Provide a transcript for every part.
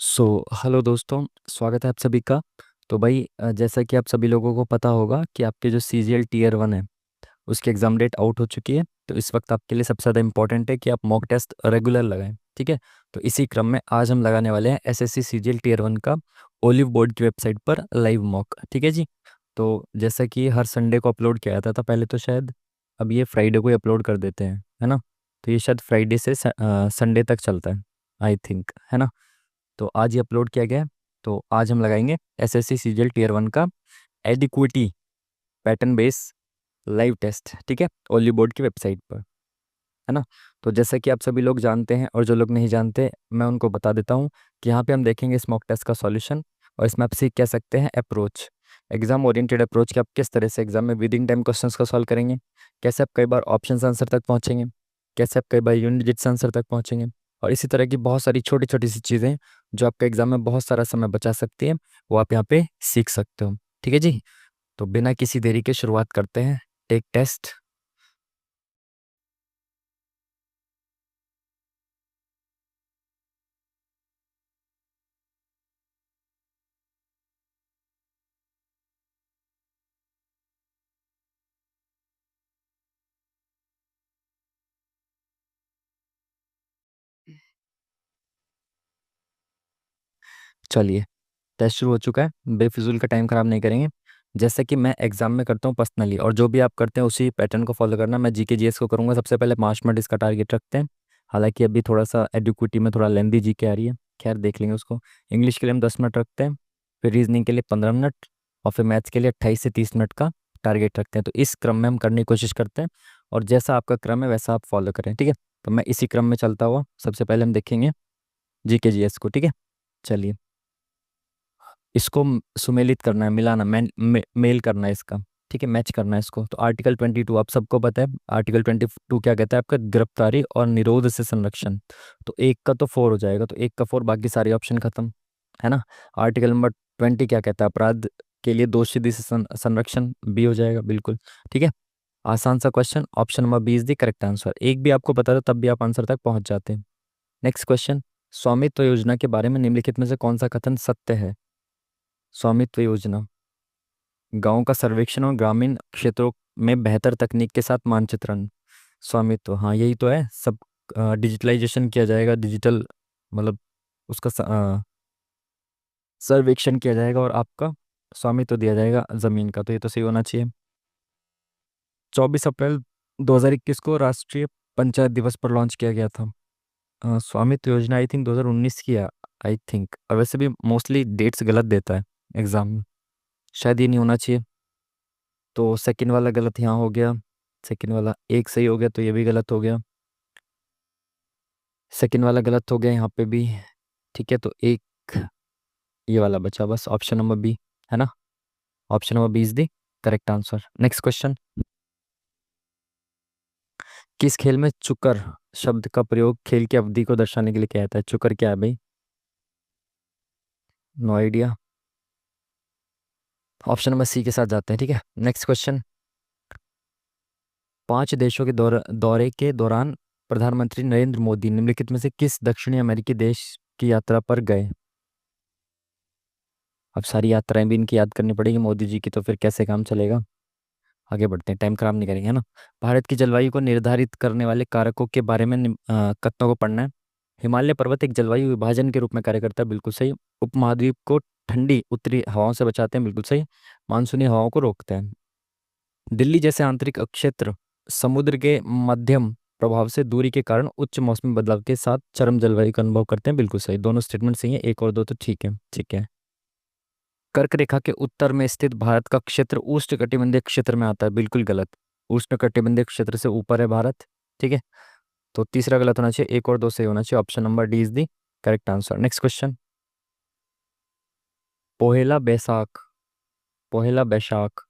Hello दोस्तों। स्वागत है आप सभी का। तो भाई जैसा कि आप सभी लोगों को पता होगा कि आपके जो सीजीएल टीयर 1 है उसकी एग्ज़ाम डेट आउट हो चुकी है। तो इस वक्त आपके लिए सबसे ज़्यादा इंपॉर्टेंट है कि आप मॉक टेस्ट रेगुलर लगाएं। ठीक है। तो इसी क्रम में आज हम लगाने वाले हैं एसएससी सीजीएल टीयर 1 का ओलिव बोर्ड की वेबसाइट पर लाइव मॉक। ठीक है जी। तो जैसा कि हर संडे को अपलोड किया जाता था पहले, तो शायद अब ये फ्राइडे को ही अपलोड कर देते हैं, है ना। तो ये शायद फ्राइडे से संडे तक चलता है, आई थिंक, है ना। तो आज ये अपलोड किया गया है। तो आज हम लगाएंगे एसएससी सीजीएल टीयर 1 का एडिक्विटी पैटर्न बेस लाइव टेस्ट। ठीक है, ओली बोर्ड की वेबसाइट पर, है ना। तो जैसा कि आप सभी लोग जानते हैं और जो लोग नहीं जानते मैं उनको बता देता हूँ कि यहाँ पे हम देखेंगे इस मॉक टेस्ट का सॉल्यूशन, और इसमें आप सीख कह सकते हैं अप्रोच, एग्जाम ओरिएंटेड अप्रोच, कि आप किस तरह से एग्जाम में विद इन टाइम क्वेश्चंस को सॉल्व करेंगे, कैसे आप कई बार ऑप्शन आंसर तक पहुंचेंगे, कैसे आप कई बार यूनिट डिजिट्स आंसर तक पहुंचेंगे, और इसी तरह की बहुत सारी छोटी छोटी सी चीज़ें जो आपका एग्जाम में बहुत सारा समय बचा सकती है, वो आप यहाँ पे सीख सकते हो। ठीक है जी। तो बिना किसी देरी के शुरुआत करते हैं। Take test. चलिए, टेस्ट शुरू हो चुका है। बेफिजूल का टाइम खराब नहीं करेंगे। जैसा कि मैं एग्जाम में करता हूँ पर्सनली, और जो भी आप करते हैं उसी पैटर्न को फॉलो करना। मैं जीके जीएस को करूँगा सबसे पहले, 5 मिनट इसका टारगेट रखते हैं। हालांकि अभी थोड़ा सा एडुक्विटी में थोड़ा लेंदी जीके आ रही है, खैर देख लेंगे उसको। इंग्लिश के लिए हम 10 मिनट रखते हैं, फिर रीजनिंग के लिए 15 मिनट, और फिर मैथ्स के लिए 28 से 30 मिनट का टारगेट रखते हैं। तो इस क्रम में हम करने की कोशिश करते हैं, और जैसा आपका क्रम है वैसा आप फॉलो करें। ठीक है। तो मैं इसी क्रम में चलता हुआ सबसे पहले हम देखेंगे जीके जीएस को। ठीक है, चलिए। इसको सुमेलित करना है, मिलाना, मेल करना है इसका। ठीक है, मैच करना है इसको। तो आर्टिकल 22 आप सबको पता है। आर्टिकल 22 क्या कहता है आपका? गिरफ्तारी और निरोध से संरक्षण। तो एक का तो 4 हो जाएगा, तो एक का 4, बाकी सारे ऑप्शन खत्म, है ना। आर्टिकल नंबर 20 क्या कहता है? अपराध के लिए दोषी से संरक्षण, बी हो जाएगा बिल्कुल। ठीक है। आसान सा question, option number B is the correct answer. एक भी आपको पता था तब भी आप आंसर तक पहुंच जाते हैं। नेक्स्ट क्वेश्चन, स्वामित्व योजना के बारे में निम्नलिखित में से कौन सा कथन सत्य है? स्वामित्व योजना, गांव का सर्वेक्षण और ग्रामीण क्षेत्रों में बेहतर तकनीक के साथ मानचित्रण। स्वामित्व, हाँ यही तो है सब। डिजिटलाइजेशन किया जाएगा, डिजिटल मतलब उसका सर्वेक्षण किया जाएगा, और आपका स्वामित्व दिया जाएगा जमीन का। तो ये तो सही होना चाहिए। 24 अप्रैल 2021 को राष्ट्रीय पंचायत दिवस पर लॉन्च किया गया था। स्वामित्व योजना आई थिंक 2019 की है, आई थिंक। और वैसे भी मोस्टली डेट्स गलत देता है एग्जाम में, शायद ये नहीं होना चाहिए। तो सेकंड वाला गलत यहाँ हो गया, सेकंड वाला एक सही हो गया, तो ये भी गलत हो गया। सेकंड वाला गलत हो गया यहाँ पे भी। ठीक है, तो एक ये वाला बचा बस, ऑप्शन नंबर बी, है ना। Option number B is the correct answer. Next question, किस खेल में चुकर शब्द का प्रयोग खेल की अवधि को दर्शाने के लिए किया जाता है? चुकर क्या है भाई? No idea. Option number C के साथ जाते हैं। ठीक है, नेक्स्ट क्वेश्चन, 5 देशों के दौरे के दौरान प्रधानमंत्री नरेंद्र मोदी निम्नलिखित में से किस दक्षिणी अमेरिकी देश की यात्रा पर गए? अब सारी यात्राएं भी इनकी याद करनी पड़ेगी मोदी जी की, तो फिर कैसे काम चलेगा। आगे बढ़ते हैं, टाइम खराब नहीं करेंगे, है ना। भारत की जलवायु को निर्धारित करने वाले कारकों के बारे में कथनों को पढ़ना है। हिमालय पर्वत एक जलवायु विभाजन के रूप में कार्य करता है, बिल्कुल सही। उपमहाद्वीप को ठंडी उत्तरी हवाओं से बचाते हैं, बिल्कुल सही। मानसूनी हवाओं को रोकते हैं। दिल्ली जैसे आंतरिक क्षेत्र समुद्र के मध्यम प्रभाव से दूरी के कारण उच्च मौसमी बदलाव के साथ चरम जलवायु का अनुभव करते हैं, बिल्कुल सही। दोनों स्टेटमेंट सही है, एक और दो तो ठीक है, ठीक है। कर्क रेखा के उत्तर में स्थित भारत का क्षेत्र उष्णकटिबंधीय क्षेत्र में आता है, बिल्कुल गलत। उष्णकटिबंधीय क्षेत्र से ऊपर है भारत। ठीक है, तो तीसरा गलत होना चाहिए, एक और दो सही होना चाहिए। Option number D is the correct answer. Next question, Pohela Baisakh, Pohela Baishakh,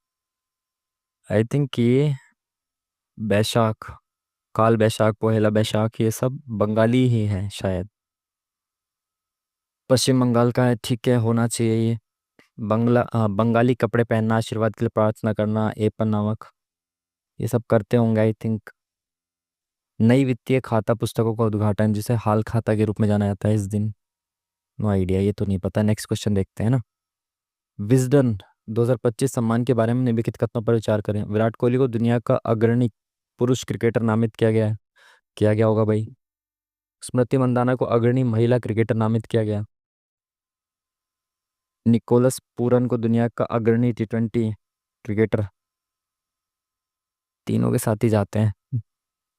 I think ये बैशाख, काल बैशाख, पोहेला बैशाख, ये सब बंगाली ही है शायद। पश्चिम बंगाल का है, ठीक है, होना चाहिए ये। बंगाली कपड़े पहनना, आशीर्वाद के लिए प्रार्थना करना, एपन नामक, ये सब करते होंगे आई थिंक। नई वित्तीय खाता पुस्तकों का उद्घाटन, जिसे हाल खाता के रूप में जाना जाता है, इस दिन। नो आइडिया, ये तो नहीं पता। नेक्स्ट क्वेश्चन देखते हैं ना। विजडन 2025 सम्मान के बारे में निम्नलिखित कथनों पर विचार करें। विराट कोहली को दुनिया का अग्रणी पुरुष क्रिकेटर नामित किया गया है। किया गया होगा भाई। स्मृति मंदाना को अग्रणी महिला क्रिकेटर नामित किया गया। निकोलस पूरन को दुनिया का अग्रणी T20 क्रिकेटर। तीनों के साथ ही जाते हैं।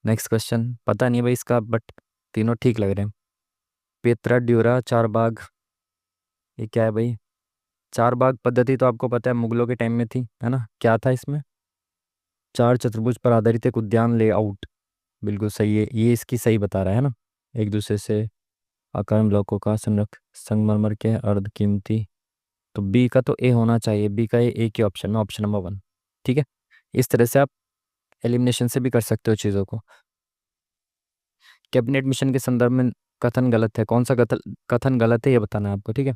नेक्स्ट क्वेश्चन पता नहीं भाई इसका, बट तीनों ठीक लग रहे हैं। पेत्रा ड्यूरा चार बाग, ये क्या है भाई? चार बाग पद्धति तो आपको पता है मुगलों के टाइम में थी, है ना? क्या था इसमें? चार चतुर्भुज पर आधारित एक उद्यान लेआउट। बिल्कुल सही है, ये इसकी सही बता रहा है ना। एक दूसरे से आकार ब्लॉकों का संगमरमर के अर्ध कीमती। तो बी का तो ए होना चाहिए, बी का ए के ऑप्शन में, ऑप्शन नंबर 1। ठीक है, इस तरह से आप एलिमिनेशन से भी कर सकते हो चीज़ों को। कैबिनेट मिशन के संदर्भ में कथन गलत है। कौन सा कथन कथन गलत है ये बताना है आपको, ठीक है।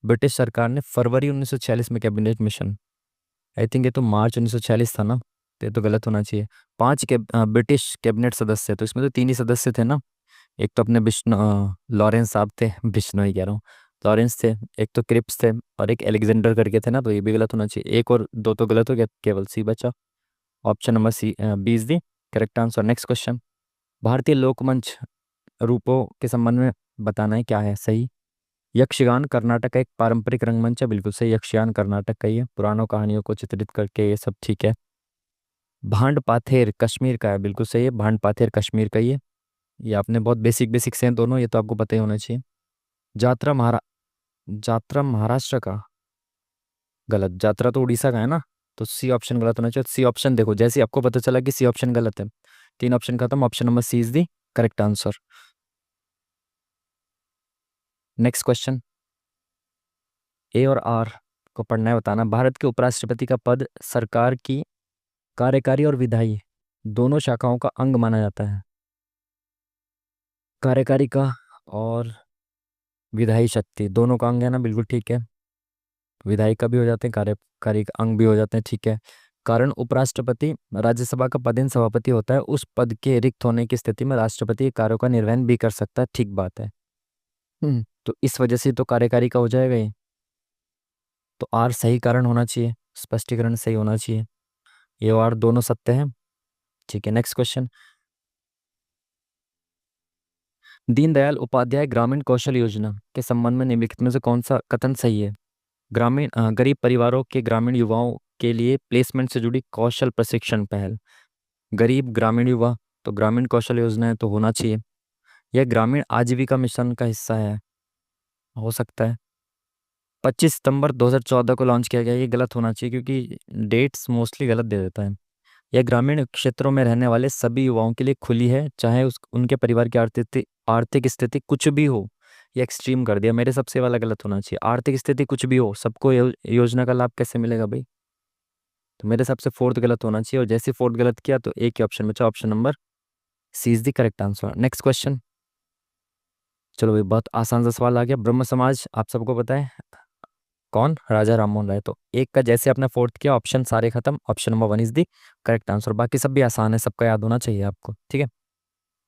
ब्रिटिश सरकार ने फरवरी 1946 में कैबिनेट मिशन, आई थिंक ये तो मार्च 1946 था ना, तो ये तो गलत होना चाहिए। ब्रिटिश कैबिनेट सदस्य, तो इसमें तो तीन ही सदस्य थे ना। एक तो अपने लॉरेंस साहब थे, विष्णु ही कह रहा हूँ, लॉरेंस थे। एक तो क्रिप्स थे, और एक एलेक्जेंडर करके थे ना, तो ये भी गलत होना चाहिए। एक और दो तो गलत हो गया, केवल सी बचा। Option number C, B is the correct answer. Next question. भारतीय लोकमंच रूपों के संबंध में बताना है क्या है सही। यक्षगान कर्नाटक का एक पारंपरिक रंगमंच है, बिल्कुल सही। यक्षगान कर्नाटक का ही है, पुरानों कहानियों को चित्रित करके, ये सब ठीक है। भांड पाथेर कश्मीर का है, बिल्कुल सही है। भांड पाथेर कश्मीर का ही है। ये आपने बहुत बेसिक बेसिक से हैं दोनों, ये तो आपको पता ही होना चाहिए। जात्रा महारा जात्रा महाराष्ट्र का, गलत। जात्रा तो उड़ीसा का है ना, तो सी ऑप्शन गलत होना चाहिए। सी ऑप्शन देखो, जैसे ही आपको पता चला कि सी ऑप्शन गलत है, तीन ऑप्शन खत्म, option number C is the correct answer. Next question. A और आर को पढ़ना है, बताना। भारत के उपराष्ट्रपति का पद सरकार की कार्यकारी और विधायी दोनों शाखाओं का अंग माना जाता है। कार्यकारी का और विधायी शक्ति दोनों का अंग है ना, बिल्कुल ठीक है। विधायी का भी हो जाते हैं, कार्यकारी का अंग भी हो जाते हैं, ठीक है। कारण उपराष्ट्रपति राज्यसभा का पदेन सभापति होता है, उस पद के रिक्त होने की स्थिति में राष्ट्रपति कार्यों का निर्वहन भी कर सकता है, ठीक बात है। तो इस वजह से तो कार्यकारी का हो जाएगा ये। तो आर सही कारण होना चाहिए, स्पष्टीकरण सही होना चाहिए। ये और दोनों सत्य हैं, ठीक है। Next question. दीनदयाल उपाध्याय ग्रामीण कौशल योजना के संबंध में निम्नलिखित में से कौन सा कथन सही है। गरीब परिवारों के ग्रामीण युवाओं के लिए प्लेसमेंट से जुड़ी कौशल प्रशिक्षण पहल। गरीब ग्रामीण युवा, तो ग्रामीण कौशल योजना है तो होना चाहिए। यह ग्रामीण आजीविका मिशन का हिस्सा है, हो सकता है। 25 सितंबर 2014 को लॉन्च किया गया, ये गलत होना चाहिए क्योंकि डेट्स मोस्टली गलत दे देता है। यह ग्रामीण क्षेत्रों में रहने वाले सभी युवाओं के लिए खुली है, चाहे उनके परिवार की आर्थिक आर्थिक स्थिति कुछ भी हो। ये एक्सट्रीम कर दिया, मेरे सबसे वाला गलत होना चाहिए। आर्थिक स्थिति कुछ भी हो, सबको योजना का लाभ कैसे मिलेगा भाई? तो मेरे हिसाब से फोर्थ गलत होना चाहिए, और जैसे फोर्थ गलत किया तो एक ही ऑप्शन बचा, option number C is the correct answer. Next question. चलो भाई, बहुत आसान सा सवाल आ गया। ब्रह्म समाज आप सबको पता है कौन? राजा राममोहन राय। तो एक का जैसे आपने फोर्थ किया, ऑप्शन सारे खत्म, option number 1 is the correct answer. बाकी सब भी आसान है, सबका याद होना चाहिए आपको, ठीक है।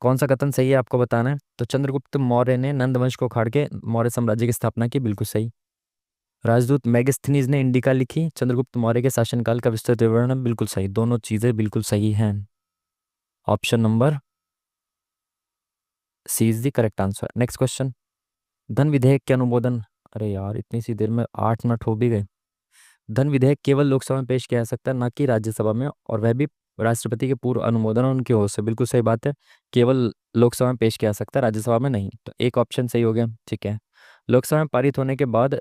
कौन सा कथन सही है आपको बताना है। तो चंद्रगुप्त मौर्य ने नंद वंश को उखाड़ के मौर्य साम्राज्य की स्थापना की, बिल्कुल सही। राजदूत मेगास्थनीज ने इंडिका लिखी, चंद्रगुप्त मौर्य के शासनकाल का विस्तृत विवरण है, बिल्कुल सही। दोनों चीजें बिल्कुल सही हैं, option number C is the correct answer. Next question. धन विधेयक के अनुमोदन, अरे यार इतनी सी देर में 8 मिनट हो भी गए। धन विधेयक केवल लोकसभा में पेश किया जा सकता है, ना कि राज्यसभा में, और वह भी राष्ट्रपति के पूर्व अनुमोदन और उनकी ओर से, बिल्कुल सही बात है। केवल लोकसभा में पेश किया जा सकता है, राज्यसभा में नहीं। तो एक ऑप्शन सही हो गया, ठीक है। लोकसभा में पारित होने के बाद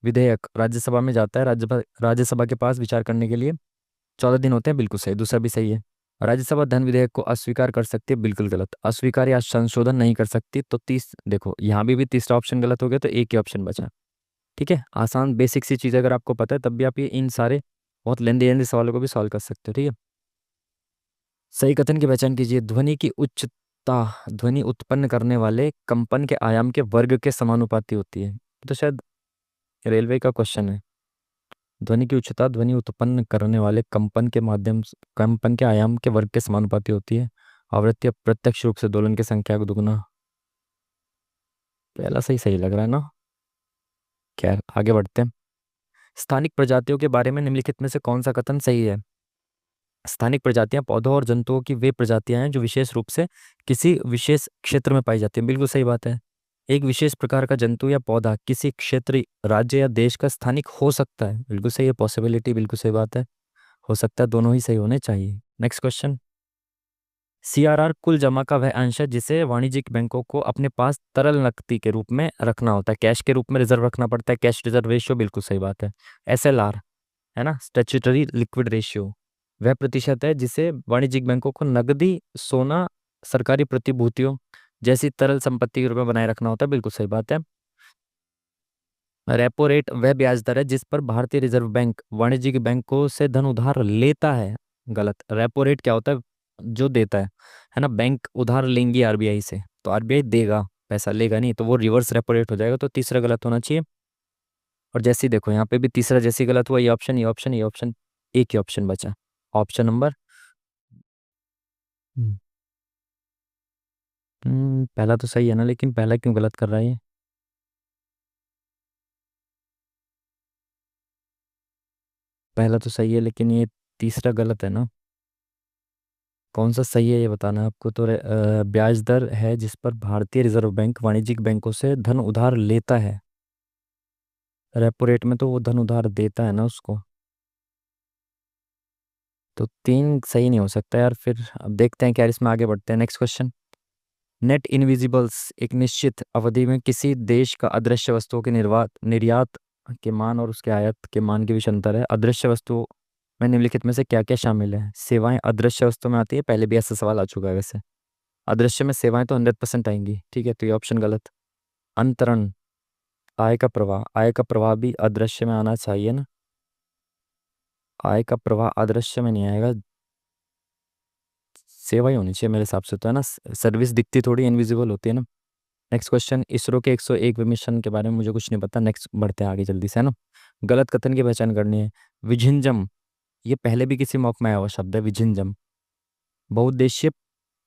विधेयक राज्यसभा में जाता है, राज्यसभा के पास विचार करने के लिए 14 दिन होते हैं, बिल्कुल सही। दूसरा भी सही है। राज्यसभा धन विधेयक को अस्वीकार कर सकती है, बिल्कुल गलत। अस्वीकार या संशोधन नहीं कर सकती। तो देखो यहाँ भी तीसरा ऑप्शन गलत हो गया, तो एक ही ऑप्शन बचा, ठीक है। आसान बेसिक सी चीज़ अगर आपको पता है, तब भी आप ये इन सारे बहुत लेंदी लेंदी सवालों को भी सॉल्व कर सकते हो, ठीक है। सही कथन की पहचान कीजिए। ध्वनि की उच्चता ध्वनि उत्पन्न करने वाले कंपन के आयाम के वर्ग के समानुपाती होती है। तो शायद रेलवे का क्वेश्चन है। ध्वनि की उच्चता ध्वनि उत्पन्न करने वाले कंपन के आयाम के वर्ग के समानुपाती होती है। आवृत्ति अप्रत्यक्ष रूप से दोलन की संख्या को दुगना। पहला सही सही लग रहा है ना। खैर आगे बढ़ते हैं। स्थानिक प्रजातियों के बारे में निम्नलिखित में से कौन सा कथन सही है? स्थानिक प्रजातियां पौधों और जंतुओं की वे प्रजातियां हैं जो विशेष रूप से किसी विशेष क्षेत्र में पाई जाती हैं। बिल्कुल सही बात है। एक विशेष प्रकार का जंतु या पौधा किसी क्षेत्र, राज्य या देश का स्थानिक हो सकता है। बिल्कुल सही है, पॉसिबिलिटी बिल्कुल सही बात है। हो सकता है, दोनों ही सही होने चाहिए। Next question. सीआरआर कुल जमा का वह अंश है जिसे वाणिज्यिक बैंकों को अपने पास तरल नकदी के रूप में रखना होता है, कैश के रूप में रिजर्व रखना पड़ता है। कैश रिजर्व रेशियो बिल्कुल सही बात है। एसएलआर है ना, स्टैट्यूटरी लिक्विड रेशियो, वह प्रतिशत है जिसे वाणिज्यिक बैंकों को नकदी, सोना, सरकारी प्रतिभूतियों जैसी तरल संपत्ति के रूप में बनाए रखना होता है। बिल्कुल सही बात है। रेपो रेट वह ब्याज दर है जिस पर भारतीय रिजर्व बैंक वाणिज्यिक बैंकों से धन उधार लेता है। गलत। रेपो रेट क्या होता है? जो देता है ना, बैंक उधार लेंगी आरबीआई से तो आरबीआई देगा, पैसा लेगा नहीं, तो वो रिवर्स रेपो रेट हो जाएगा। तो तीसरा गलत होना चाहिए। और जैसे ही देखो यहाँ पे भी तीसरा जैसे ही गलत हुआ, ये ऑप्शन, ये ऑप्शन, ये ऑप्शन, एक ही ऑप्शन बचा। ऑप्शन नंबर हम्म, पहला तो सही है ना, लेकिन पहला क्यों गलत कर रहा है ये? पहला तो सही है लेकिन ये तीसरा गलत है ना। कौन सा सही है ये बताना है आपको। तो ब्याज दर है जिस पर भारतीय रिजर्व बैंक वाणिज्यिक बैंकों से धन उधार लेता है। रेपो रेट में तो वो धन उधार देता है ना उसको। तो तीन सही नहीं हो सकता यार। फिर अब देखते हैं क्या, इसमें आगे बढ़ते हैं। Next question. नेट इनविजिबल्स एक निश्चित अवधि में किसी देश का अदृश्य वस्तुओं के निर्वात निर्यात के मान और उसके आयात के मान के बीच अंतर है। अदृश्य वस्तु में निम्नलिखित में से क्या क्या शामिल है? सेवाएं अदृश्य वस्तु में आती है, पहले भी ऐसा सवाल आ चुका है वैसे। अदृश्य में सेवाएं तो 100% आएंगी, ठीक है, तो ये ऑप्शन गलत। अंतरण, आय का प्रवाह, आय का प्रवाह भी अदृश्य में आना चाहिए ना। आय का प्रवाह अदृश्य में नहीं आएगा, सेवा ही होनी चाहिए मेरे हिसाब से तो, है ना। सर्विस दिखती थोड़ी इनविजिबल होती है ना। Next question. इसरो के 101 मिशन के बारे में मुझे कुछ नहीं पता। नेक्स्ट बढ़ते हैं आगे जल्दी से, है ना। गलत कथन की पहचान करनी है। विझिंजम, ये पहले भी किसी मॉक में आया हुआ शब्द है, विझिंजम। बहुउद्देशीय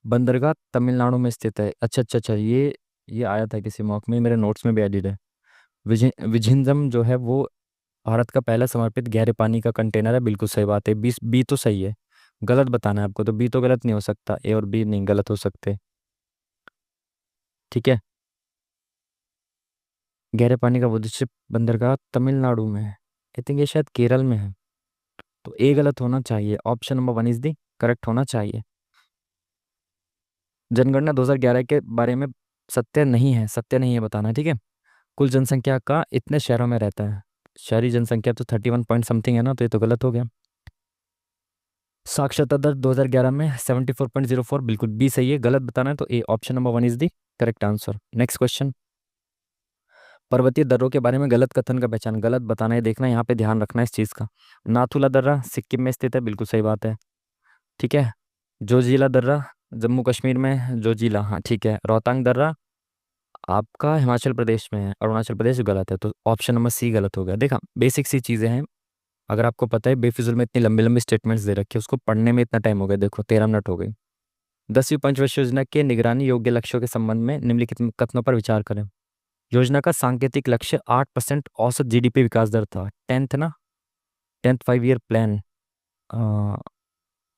बंदरगाह तमिलनाडु में स्थित है। अच्छा अच्छा अच्छा, ये आया था किसी मॉक में, मेरे नोट्स में भी एडिट है। विझिंजम जो है वो भारत का पहला समर्पित गहरे पानी का कंटेनर है। बिल्कुल सही बात है। बी बी तो सही है। गलत बताना है आपको, तो बी तो गलत नहीं हो सकता, ए और बी नहीं गलत हो सकते। ठीक है। गहरे पानी का उद्देश्य बंदरगाह तमिलनाडु में है। आई थिंक ये शायद केरल में है। तो ए गलत होना चाहिए। Option number one is the correct होना चाहिए। जनगणना 2011 के बारे में सत्य नहीं है, सत्य नहीं है बताना है, ठीक है। कुल जनसंख्या का इतने शहरों में रहता है। शहरी जनसंख्या तो 31 पॉइंट समथिंग है ना, तो ये तो गलत हो गया। साक्षरता दर 2011 में 74.04, बिल्कुल बी सही है। गलत बताना है तो A, option number one is the correct answer. Next question. पर्वतीय दर्रों के बारे में गलत कथन का पहचान, गलत बताना है, देखना यहाँ पे ध्यान रखना है इस चीज़ का। नाथुला दर्रा सिक्किम में स्थित है, बिल्कुल सही बात है। ठीक है। जोजिला दर्रा जम्मू कश्मीर में, जोजिला, हाँ ठीक है। रोहतांग दर्रा आपका हिमाचल प्रदेश में है, अरुणाचल प्रदेश गलत है, तो ऑप्शन नंबर सी गलत हो गया। देखा, बेसिक सी चीज़ें हैं। अगर आपको पता है, बेफिजुल में इतनी लंबी लंबी स्टेटमेंट्स दे रखी है, उसको पढ़ने में इतना टाइम हो गया, देखो 13 मिनट हो गई। 10वीं पंचवर्षीय योजना के निगरानी योग्य लक्ष्यों के संबंध में निम्नलिखित कथनों पर विचार करें। योजना का सांकेतिक लक्ष्य 8% औसत जीडीपी विकास दर था। टेंथ ना, टेंथ 5 ईयर प्लान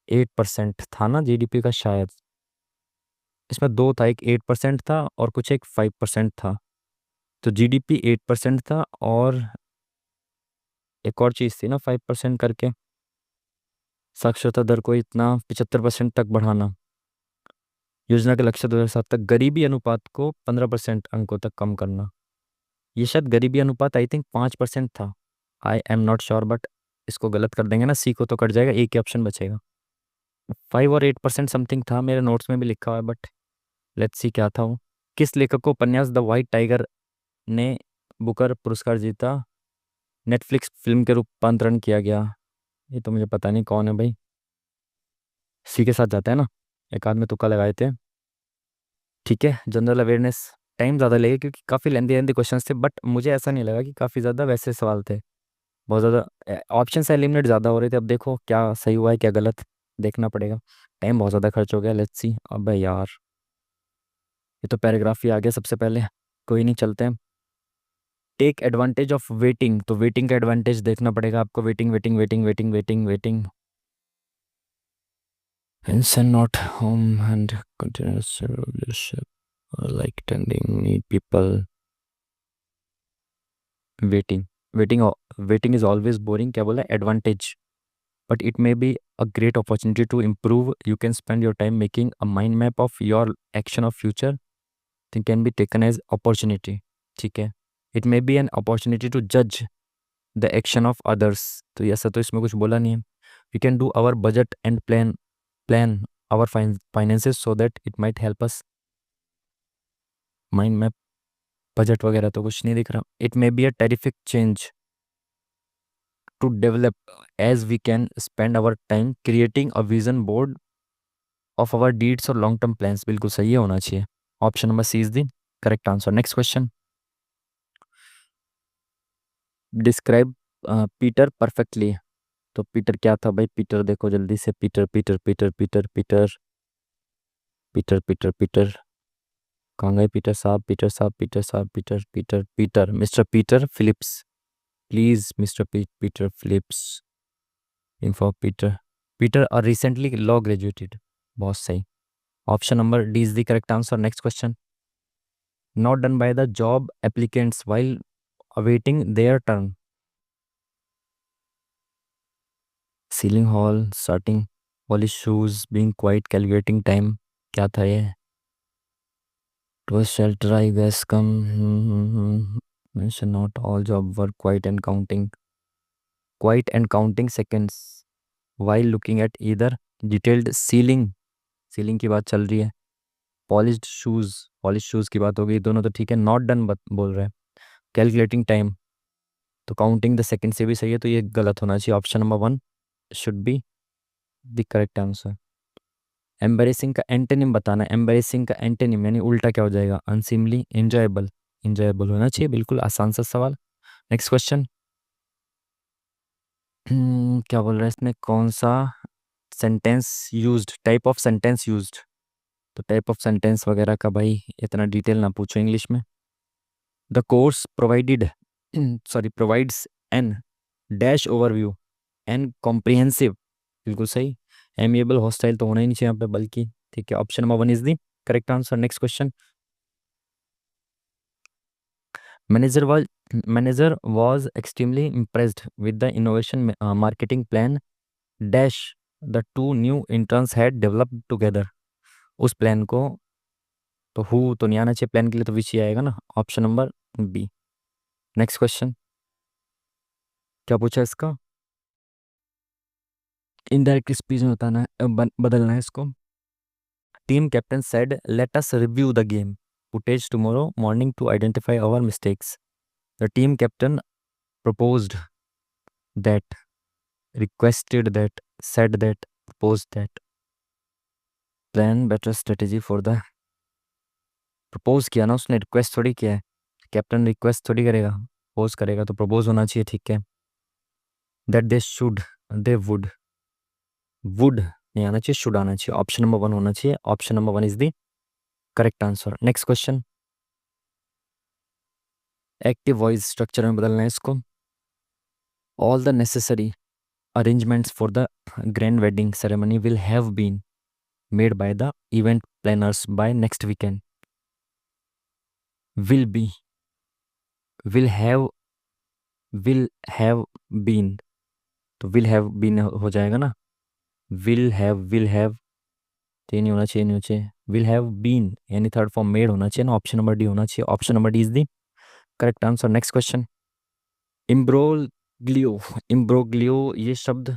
8% था ना जीडीपी का शायद। इसमें दो था, एक 8% था और कुछ एक 5% था। तो जीडीपी 8% था और एक और चीज़ थी ना 5% करके। साक्षरता दर को इतना 75% तक बढ़ाना। योजना के लक्ष्य 2007 तक गरीबी अनुपात को 15% अंकों तक कम करना। ये शायद गरीबी अनुपात आई थिंक 5% था। I am not sure, but इसको गलत कर देंगे ना, सी को तो कट जाएगा, एक ही ऑप्शन बचेगा। 5 और 8% समथिंग था, मेरे नोट्स में भी लिखा हुआ है, बट लेट्स सी क्या था वो। किस लेखक को उपन्यास द वाइट टाइगर ने बुकर पुरस्कार जीता, नेटफ्लिक्स फिल्म के रूपांतरण किया गया? ये तो मुझे पता नहीं कौन है भाई। सी के साथ जाता है ना, एक आध में तुक्का लगाए थे। ठीक है। जनरल अवेयरनेस टाइम ज़्यादा लगेगा क्योंकि काफ़ी लेंदी लेंदी क्वेश्चंस थे, बट मुझे ऐसा नहीं लगा कि काफ़ी ज़्यादा वैसे सवाल थे। बहुत ज़्यादा ऑप्शन से एलिमिनेट ज़्यादा हो रहे थे। अब देखो क्या सही हुआ है क्या गलत, देखना पड़ेगा। टाइम बहुत ज़्यादा खर्च हो गया। Let's see. अबे यार, ये तो पैराग्राफ ही आ गया सबसे पहले। कोई नहीं, चलते हैं। टेक एडवांटेज ऑफ वेटिंग, तो वेटिंग का एडवांटेज देखना पड़ेगा आपको। Waiting waiting waiting waiting waiting waiting hence and not home and continuous relationship like tending need people waiting waiting waiting is always boring, क्या बोला advantage, but it may be a great opportunity to improve. You can spend your time making a mind map of your action of future. It can be taken as opportunity, ठीक है। it may be an opportunity to judge the action of others, तो ऐसा तो इसमें कुछ बोला नहीं है। we can do our budget and plan our finances so that it might help us। mind map, budget वगैरह तो कुछ नहीं दिख रहा। it may be a terrific change to develop as we can spend our time creating a vision board of our deeds और long term plans, बिल्कुल सही है, होना चाहिए। Option number C is the correct answer. Next question, describe Peter perfectly. तो Peter क्या था भाई? पीटर देखो जल्दी से, Peter Peter Peter Peter Peter Peter Peter Peter कहाँ गए पीटर साहब? पीटर साहब, पीटर साहब, Peter Peter Peter mister Peter Phillips, please mister Peter Phillips, इन्फॉ Peter. Peter are recently law graduated, बहुत सही। Option number D is the correct answer. Next question, not done by the job applicants while awaiting their turn। Ceiling hall, starting, polish shoes, being quiet, calculating time, क्या था ये? To a shelter, I guess, come, mention not all job work, quiet and counting seconds while looking at either detailed ceiling की बात चल रही है, polish shoes की बात हो गई, दोनों तो ठीक है। नॉट डन बोल रहे हैं, कैलकुलेटिंग टाइम, तो काउंटिंग द सेकंड से भी सही है, तो ये गलत होना चाहिए। Option number one should be the correct answer. Embarrassing का एंटोनिम बताना है। एम्बेरेसिंग का एंटोनिम यानी उल्टा क्या हो जाएगा? अनसीमली, इंजॉयबल। इंजॉयबल होना चाहिए, बिल्कुल आसान सा सवाल। नेक्स्ट क्वेश्चन, क्या बोल रहा है इसने? कौन सा sentence used, type of sentence used, तो टाइप ऑफ सेंटेंस वगैरह का भाई इतना डिटेल ना पूछो इंग्लिश में। The course provided sorry provides N dash overview and comprehensive, बिल्कुल सही। एमिएबल हॉस्टाइल तो होना ही नहीं चाहिए यहाँ पे, बल्कि ठीक है। Option number one is the correct answer. Next question, manager was manager was extremely impressed with the innovation marketing plan dash the two new interns had developed together. उस प्लान को, तो हु तो नहीं आना चाहिए प्लान के लिए, तो विच ही आएगा ना, option number B. Next question, क्या पूछा इसका? इनडायरेक्ट स्पीच में बताना है, बदलना है इसको। Team captain said, let us review the game footage tomorrow morning to identify our mistakes. The team captain proposed that, requested that, said that, proposed that. Plan better strategy for the, propose किया ना उसने, request थोड़ी किया है। Captain request थोड़ी करेगा, propose करेगा, तो प्रपोज होना चाहिए, ठीक है। That they should, they would नहीं आना चाहिए, शुड आना चाहिए। ऑप्शन नंबर वन होना चाहिए। Option number one is the correct answer. Next question, active voice structure में बदलना है इसको। All the necessary arrangements for the grand wedding ceremony will have been made by the event planners by next weekend। will be, will have been, तो will have been हो जाएगा ना। will have तो ये नहीं होना चाहिए, नहीं होना चाहिए। will have been यानी थर्ड फॉर्म मेड होना चाहिए ना, ऑप्शन नंबर डी होना चाहिए। Option number D is the correct answer. Next question, imbroglio, imbroglio ये शब्द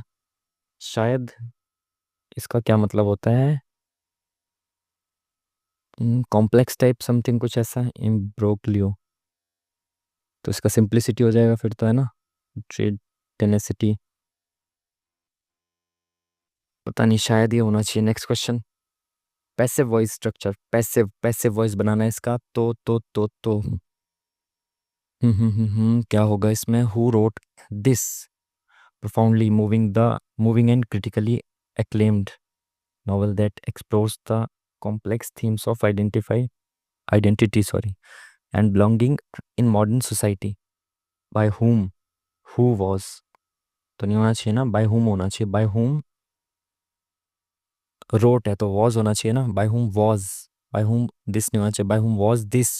शायद इसका क्या मतलब होता है? कॉम्प्लेक्स टाइप समथिंग कुछ ऐसा, इम्ब्रोग्लियो, तो इसका सिंप्लिसिटी हो जाएगा फिर तो, है ना, ट्रेड टेनेसिटी, पता नहीं, शायद ये होना चाहिए। Next question, passive voice structure, passive voice बनाना है इसका, तो क्या होगा इसमें? Who wrote this profoundly moving and critically acclaimed novel that explores the complex themes of identity and belonging in modern society। By whom, who was तो नहीं होना चाहिए ना, बाय हुम होना चाहिए, बाय हुम रोट है तो वॉज होना चाहिए ना, by whom was, by whom this नहीं होना चाहिए, बाय हुम वॉज दिस।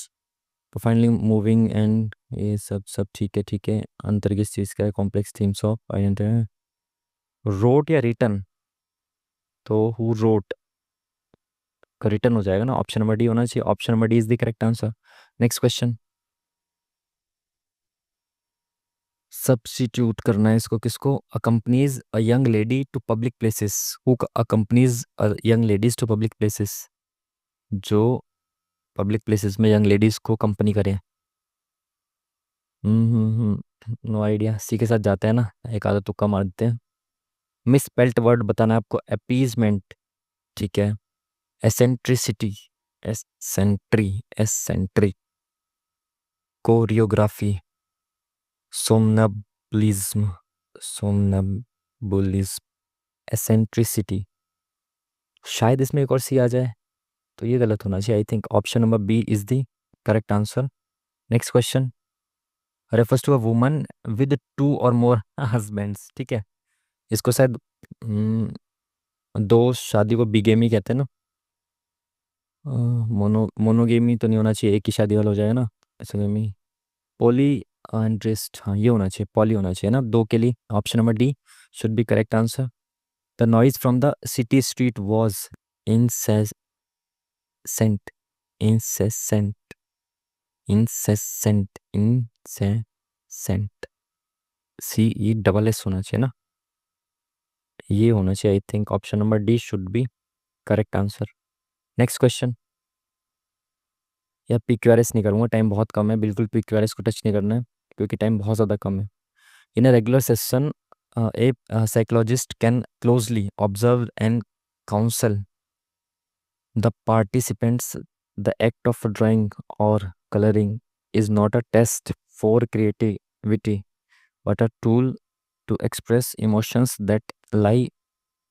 तो फाइनली मूविंग एंड ये सब सब ठीक है ठीक है। अंतर किस चीज़ का है, complex themes of identity, wrote या रिटन, तो हु रोट का रिटर्न हो जाएगा ना, ऑप्शन नंबर डी होना चाहिए, option number D is the correct answer. Next question, substitute करना है इसको किसको, accompanies a young lady to public places, who accompanies a young ladies to public places, जो पब्लिक प्लेसेस में यंग लेडीज को company करें। नो आइडिया, सी के साथ जाते हैं ना, एक आधा तुक्का मार देते हैं। मिस पेल्ट वर्ड बताना है आपको, अपीजमेंट, ठीक है, एसेंट्रिसिटी, एसेंट्री, कोरियोग्राफी, सोमनबुलिज्म, सोमनबुलिज्म, एसेंट्रिसिटी, शायद इसमें एक और सी आ जाए, तो ये गलत होना चाहिए, I think option number B is the correct answer. Next question, refers to a woman with two और मोर हस्बैंड्स, ठीक है, इसको शायद दो शादी को बिगेमी कहते हैं ना, मोनोगेमी तो नहीं होना चाहिए, एक ही शादी वाला हो जाएगा ना, ऐसा पोली इंटरेस्ट, हाँ ये होना चाहिए, पॉली होना चाहिए ना दो के लिए, option number D should be correct answer. The noise from the city street was incessant, incessant, incessant, C E double S होना चाहिए ना, ये होना चाहिए, I think option number D should be correct answer. Next question, या PQRS नहीं करूँगा, time बहुत कम है, बिल्कुल PQRS को टच नहीं करना है क्योंकि टाइम बहुत ज़्यादा कम है। In a regular session a psychologist can closely observe and counsel the participants. The act of drawing or coloring is not a test for creativity but a tool to express emotions that lie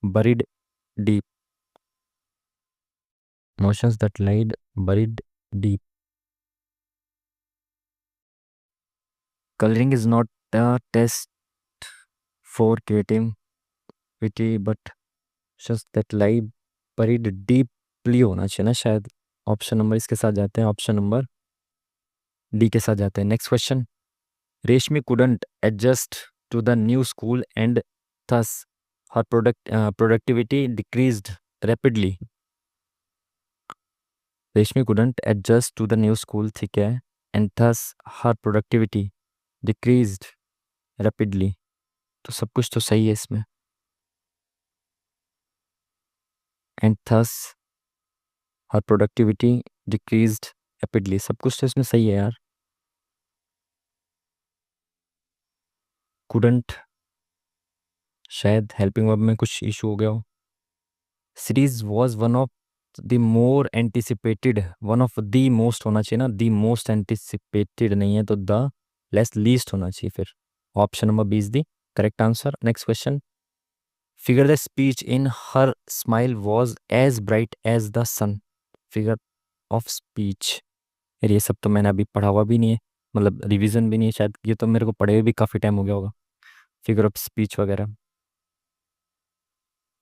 buried deep. Emotions that lie buried deep. Coloring is not a test for creativity but just that lie buried deeply होना चाहिए ना शायद, option number इसके साथ जाते हैं, option number D के साथ जाते हैं। नेक्स्ट क्वेश्चन, रेशमी couldn't adjust to the new school and thus her productivity decreased rapidly. रेशमी couldn't adjust to the new school, ठीक है, and thus her productivity decreased rapidly, तो सब कुछ तो सही है इसमें, and thus her productivity decreased rapidly, सब कुछ तो इसमें सही है यार। couldn't, शायद हेल्पिंग वर्ब में कुछ इशू हो गया हो। Series was one of the more anticipated, one of the most होना चाहिए ना, द मोस्ट एंटिसिपेटेड नहीं है तो द लेस लीस्ट होना चाहिए, फिर option number B is the correct answer. Next question, figure the speech in her smile was as bright as the sun, figure of speech, यार ये सब तो मैंने अभी पढ़ा हुआ भी नहीं है, मतलब रिवीजन भी नहीं है शायद, ये तो मेरे को पढ़े हुए भी काफ़ी टाइम हो गया होगा, फिगर ऑफ स्पीच वगैरह।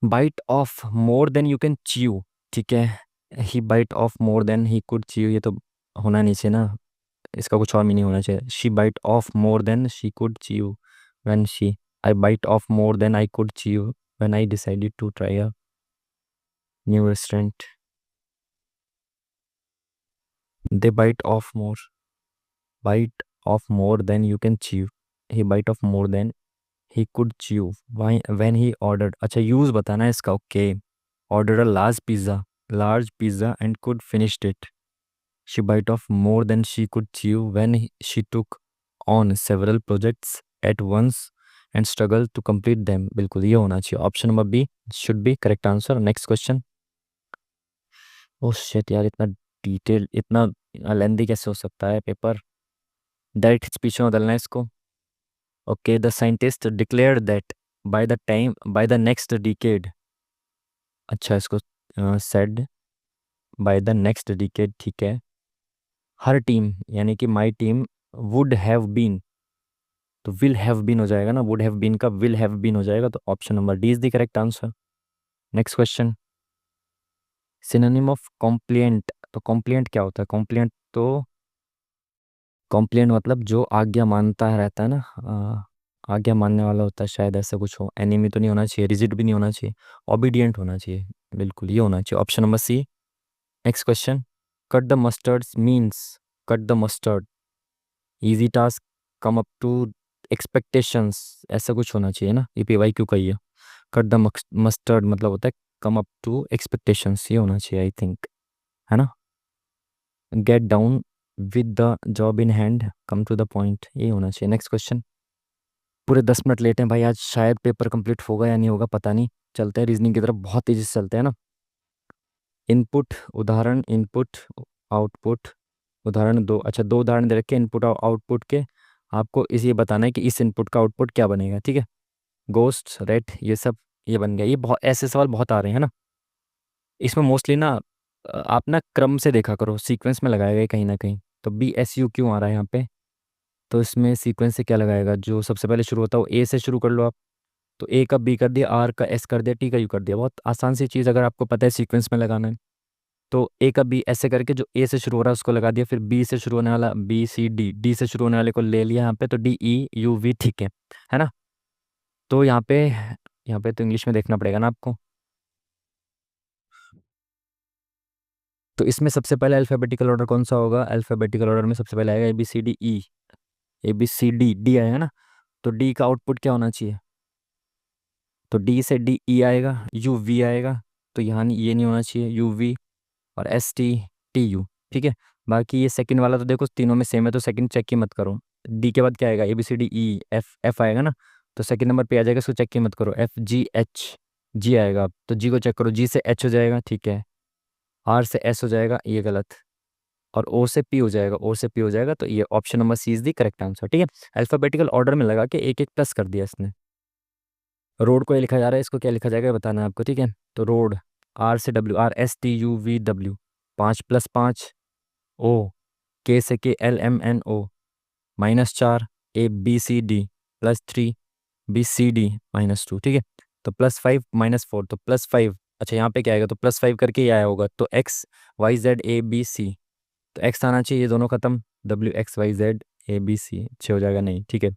Bite off more than you can chew, ठीक है, he bite off more than he could chew, ये तो होना नहीं चाहिए ना, इसका कुछ और मीनिंग होना चाहिए, she bite off more than she could chew when she, I bite off more than I could chew when I decided to try a new restaurant, they bite off more than you can chew, he bite off more than he could chew when he ordered, अच्छा use बताना है इसका, okay, ordered a large pizza and could finish it. She bite off more than she could chew when she took on several projects at once and struggled to complete them. बिल्कुल ये होना चाहिए, option number B should be correct answer. Next question, oh shit यार, इतना detail, इतना लेंदी कैसे हो सकता है पेपर, डायरेक्ट स्पीच में बदलना है इसको। Okay, the scientist declared that by the next decade, अच्छा इसको said by the next decade, ठीक है, हर टीम यानी कि my team would have been, तो विल हैव बीन हो जाएगा ना, वुड हैव बीन का विल हैव बीन हो जाएगा, तो option number D is the correct answer. Next question, synonym of compliant. तो कॉम्प्लिएंट क्या होता है? कॉम्प्लिएंट तो, कॉम्प्लिएंट मतलब जो आज्ञा मानता है रहता है ना, आज्ञा मानने वाला होता है, शायद ऐसा कुछ हो। एनिमी तो नहीं होना चाहिए, रिजिड भी नहीं होना चाहिए, ओबीडियंट होना चाहिए, बिल्कुल ये होना चाहिए, option number C. Next question, cut the mustard means, cut the mustard, easy task, come up to expectations, ऐसा कुछ होना चाहिए ना, ये पीवाई क्यों कही है। कट द मस्टर्ड मतलब होता है कम अप टू एक्सपेक्टेशंस, ये होना चाहिए आई थिंक, है ना। Get down with the job in hand, come to the point, ये होना चाहिए। नेक्स्ट क्वेश्चन, पूरे 10 मिनट लेटे हैं भाई, आज शायद पेपर कंप्लीट होगा या नहीं होगा पता नहीं, चलते हैं रीजनिंग की तरफ, बहुत तेजी से चलते हैं ना। इनपुट उदाहरण, इनपुट आउटपुट, उदाहरण दो, अच्छा दो उदाहरण दे रखे इनपुट और आउटपुट के, आपको इस ये बताना है कि इस इनपुट का आउटपुट क्या बनेगा, ठीक है। गोस्ट, रेट, ये सब ये बन गया। ये बहुत ऐसे सवाल बहुत आ रहे हैं ना, इसमें मोस्टली ना आप ना क्रम से देखा करो, सीक्वेंस में लगाया गया है कहीं ना कहीं। तो बी एस यू क्यों आ रहा है यहाँ पे, तो इसमें सीक्वेंस से क्या लगाएगा, जो सबसे पहले शुरू होता है वो ए से शुरू कर लो आप। तो ए का बी कर दिया, आर का एस कर दिया, टी का यू कर दिया, बहुत आसान सी चीज़, अगर आपको पता है सीक्वेंस में लगाना है। तो ए का बी ऐसे करके जो ए से शुरू हो रहा है उसको लगा दिया, फिर बी से शुरू होने वाला बी सी डी, डी से शुरू होने वाले को ले लिया यहाँ पे, तो डी ई यू वी, ठीक है ना। तो यहाँ पे तो इंग्लिश में देखना पड़ेगा ना आपको। तो इसमें सबसे पहले अल्फ़ाबेटिकल ऑर्डर कौन सा होगा, अल्फ़ाबेटिकल ऑर्डर में सबसे पहले आएगा A B C D E, A B C D, D आएगा ना। तो डी का आउटपुट क्या होना चाहिए, तो डी से डी ई आएगा, यू वी आएगा, तो यहाँ ये नहीं होना चाहिए, यू वी, और एस टी, टी यू, ठीक है। बाकी ये सेकंड वाला तो देखो तीनों में सेम है, तो सेकंड चेक ही मत करो। डी के बाद क्या आएगा, A B C D E F, F आएगा ना, तो सेकंड नंबर पे आ जाएगा, इसको चेक ही मत करो, एफ जी एच, जी आएगा, तो जी को चेक करो, जी से एच हो जाएगा, ठीक है। आर से एस हो जाएगा, ये गलत, और ओ से पी हो जाएगा, ओ से पी हो जाएगा, तो ये option number C is the correct answer, ठीक है। अल्फाबेटिकल ऑर्डर में लगा के एक एक प्लस कर दिया इसने। रोड को ये लिखा जा रहा है, इसको क्या लिखा जाएगा ये बताना है आपको, ठीक है। तो रोड, आर से W, R S T U V W, 5 + 5, O, K से K L M N O, -4, A B C D, +3, B C D, -2, ठीक है। तो +5 -4, तो +5, अच्छा यहाँ पे क्या आएगा, तो +5 करके ही आया होगा, तो X Y Z A B C, तो एक्स आना चाहिए, ये दोनों खत्म, W X Y Z A B C, छः हो जाएगा नहीं, ठीक है।